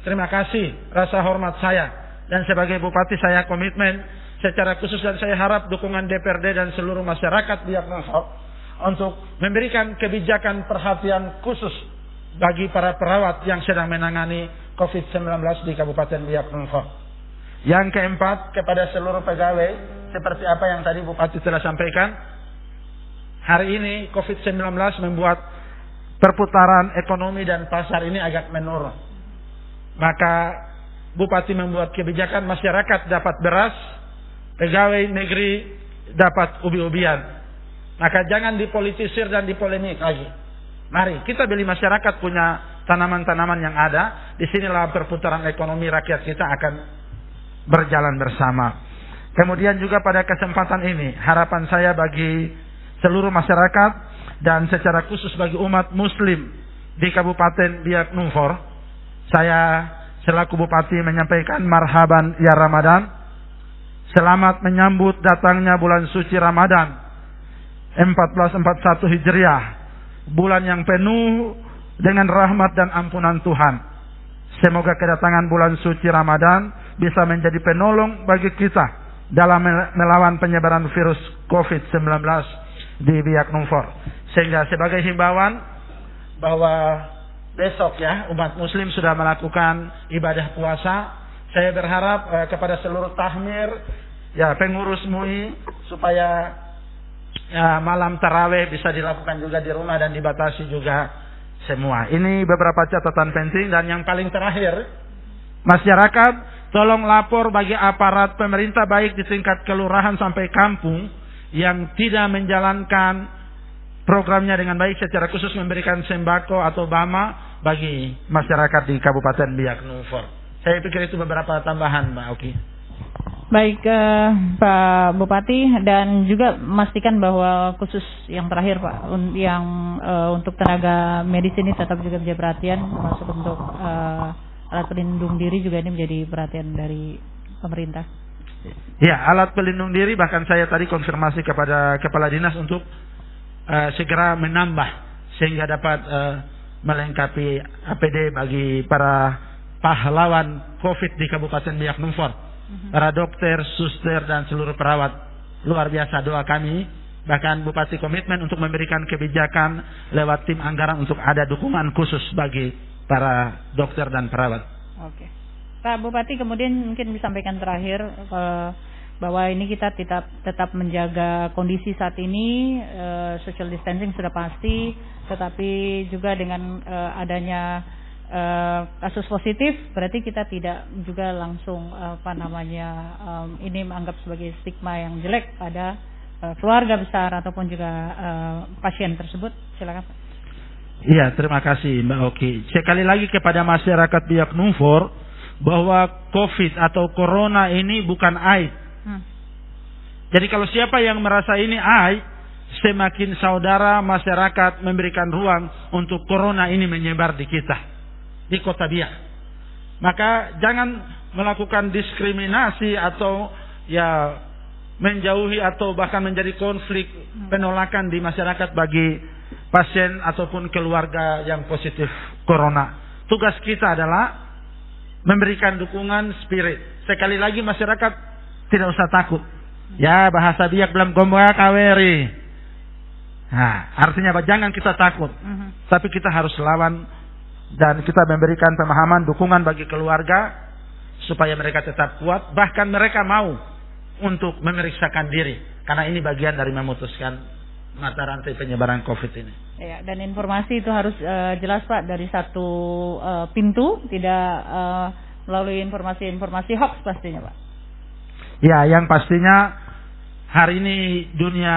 Terima kasih, rasa hormat saya. Dan sebagai Bupati saya komitmen secara khusus, dan saya harap dukungan DPRD dan seluruh masyarakat Biak Numfor untuk memberikan kebijakan perhatian khusus bagi para perawat yang sedang menangani COVID-19 di Kabupaten Biak Numfor. Yang keempat, kepada seluruh pegawai, seperti apa yang tadi Bupati telah sampaikan, hari ini COVID-19 membuat perputaran ekonomi dan pasar ini agak menurun. Maka Bupati membuat kebijakan masyarakat dapat beras, pegawai negeri dapat ubi-ubian. Maka jangan dipolitisir dan dipolemik lagi. Mari kita beli masyarakat punya tanaman-tanaman yang ada. Disinilah perputaran ekonomi rakyat kita akan berjalan bersama. Kemudian juga pada kesempatan ini harapan saya bagi seluruh masyarakat dan secara khusus bagi umat muslim di Kabupaten Biak Numfor, saya selaku Bupati menyampaikan marhaban ya Ramadan. Selamat menyambut datangnya bulan suci Ramadan 1441 Hijriah, bulan yang penuh dengan rahmat dan ampunan Tuhan. Semoga kedatangan bulan suci Ramadan bisa menjadi penolong bagi kita dalam melawan penyebaran virus COVID-19 di Biak Numfor. Sehingga sebagai himbauan bahwa besok ya umat muslim sudah melakukan ibadah puasa. Saya berharap kepada seluruh tahmir ya pengurus MUI supaya ya, malam tarawih bisa dilakukan juga di rumah dan dibatasi juga semua. Ini beberapa catatan penting. Dan yang paling terakhir, masyarakat tolong lapor bagi aparat pemerintah baik di tingkat kelurahan sampai kampung yang tidak menjalankan programnya dengan baik, secara khusus memberikan sembako atau bama bagi masyarakat di Kabupaten Biak Numfor. Saya pikir itu beberapa tambahan, Mbak Oki. Baik, Pak Bupati, dan juga memastikan bahwa khusus yang terakhir Pak, yang untuk tenaga medis ini tetap juga menjadi perhatian, termasuk untuk alat pelindung diri juga ini menjadi perhatian dari pemerintah. Ya, alat pelindung diri bahkan saya tadi konfirmasi kepada Kepala Dinas untuk segera menambah sehingga dapat melengkapi APD bagi para pahlawan COVID di Kabupaten Biak Numfor. Para dokter, suster dan seluruh perawat, luar biasa doa kami. Bahkan Bupati komitmen untuk memberikan kebijakan lewat tim anggaran untuk ada dukungan khusus bagi para dokter dan perawat. Oke, Pak Bupati, kemudian mungkin disampaikan terakhir bahwa ini kita tetap menjaga kondisi saat ini, social distancing sudah pasti, tetapi juga dengan adanya kasus positif, berarti kita tidak juga langsung ini menganggap sebagai stigma yang jelek pada keluarga besar ataupun juga pasien tersebut. Silakan Pak. Iya, terima kasih Mbak Oki. Sekali lagi kepada masyarakat Biak Numfor bahwa COVID atau Corona ini bukan aib. Jadi kalau siapa yang merasa ini aib, semakin saudara masyarakat memberikan ruang untuk Corona ini menyebar di kita, di kota Biak. Maka jangan melakukan diskriminasi atau ya menjauhi atau bahkan menjadi konflik penolakan di masyarakat bagi pasien ataupun keluarga yang positif corona. Tugas kita adalah memberikan dukungan spirit. Sekali lagi masyarakat tidak usah takut. Ya, bahasa Biak dalam gomba kaweri. Nah, artinya apa? Jangan kita takut. Tapi kita harus lawan dan kita memberikan pemahaman, dukungan bagi keluarga supaya mereka tetap kuat, bahkan mereka mau untuk memeriksakan diri karena ini bagian dari memutuskan mata rantai penyebaran COVID ini. Ya, dan informasi itu harus jelas Pak dari satu pintu, tidak melalui informasi-informasi hoax pastinya Pak. Ya, yang pastinya hari ini dunia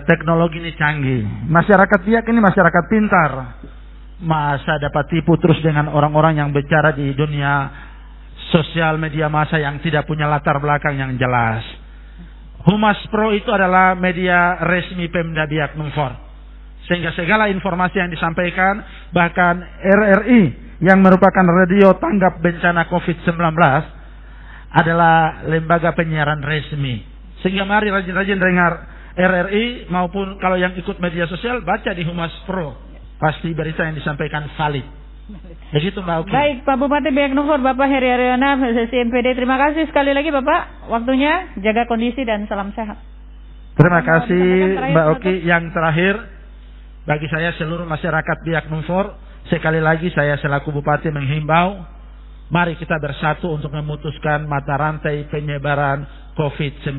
teknologi ini canggih. Masyarakat Biak ini masyarakat pintar. Masa dapat tipu terus dengan orang-orang yang bicara di dunia sosial media massa yang tidak punya latar belakang yang jelas. Humas Pro itu adalah media resmi Pemda Biak Numfor. Sehingga segala informasi yang disampaikan, bahkan RRI yang merupakan radio tanggap bencana COVID-19 adalah lembaga penyiaran resmi. Sehingga mari rajin-rajin dengar RRI maupun kalau yang ikut media sosial baca di Humas Pro. Pasti berita yang disampaikan valid. Begitu Mbak Oki. Baik, Pak Bupati Biak Numfor, Bapak Heri Ariona, PSSI MPD. Terima kasih sekali lagi Bapak waktunya, jaga kondisi dan salam sehat. Terima kasih Mbak Oki. Yang terakhir bagi saya seluruh masyarakat Biak Numfor, sekali lagi saya selaku Bupati menghimbau, mari kita bersatu untuk memutuskan mata rantai penyebaran COVID-19.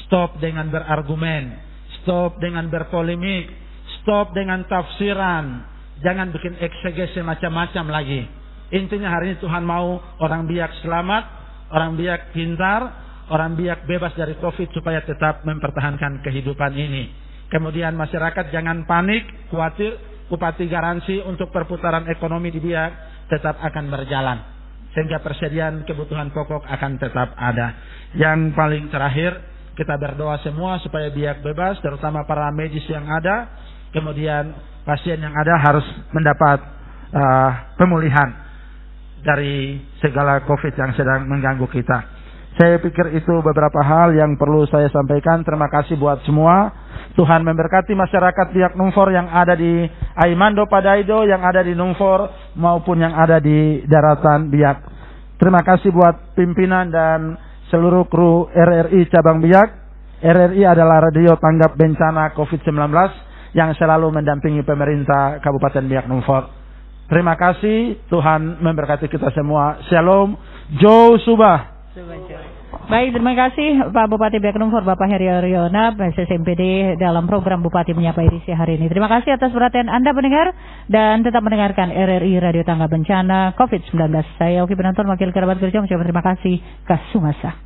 Stop dengan berargumen, stop dengan berpolemik, stop dengan tafsiran. Jangan bikin eksegese macam-macam lagi. Intinya hari ini Tuhan mau orang Biak selamat, orang Biak pintar, orang Biak bebas dari COVID supaya tetap mempertahankan kehidupan ini. Kemudian masyarakat jangan panik, khawatir. Bupati garansi untuk perputaran ekonomi di Biak tetap akan berjalan, sehingga persediaan kebutuhan pokok akan tetap ada. Yang paling terakhir, kita berdoa semua supaya Biak bebas, terutama para medis yang ada. Kemudian pasien yang ada harus mendapat pemulihan dari segala COVID yang sedang mengganggu kita. Saya pikir itu beberapa hal yang perlu saya sampaikan. Terima kasih buat semua. Tuhan memberkati masyarakat Biak Numfor yang ada di Aimando Padaido, yang ada di Numfor maupun yang ada di daratan Biak. Terima kasih buat pimpinan dan seluruh kru RRI Cabang Biak. RRI adalah radio tanggap bencana COVID-19 yang selalu mendampingi pemerintah Kabupaten Biak Numfor. Terima kasih, Tuhan memberkati kita semua. Shalom, Joe Subah. Baik, terima kasih Pak Bupati Biak Numfor, Bapak Heri Ariona, PSSMPD dalam program Bupati Menyapa Edisi hari ini. Terima kasih atas perhatian Anda pendengar dan tetap mendengarkan RRI Radio Tangga Bencana COVID-19. Saya Oki Penonton, Wakil Kerabat Kerja, mengucapkan terima kasih. Kasumasa.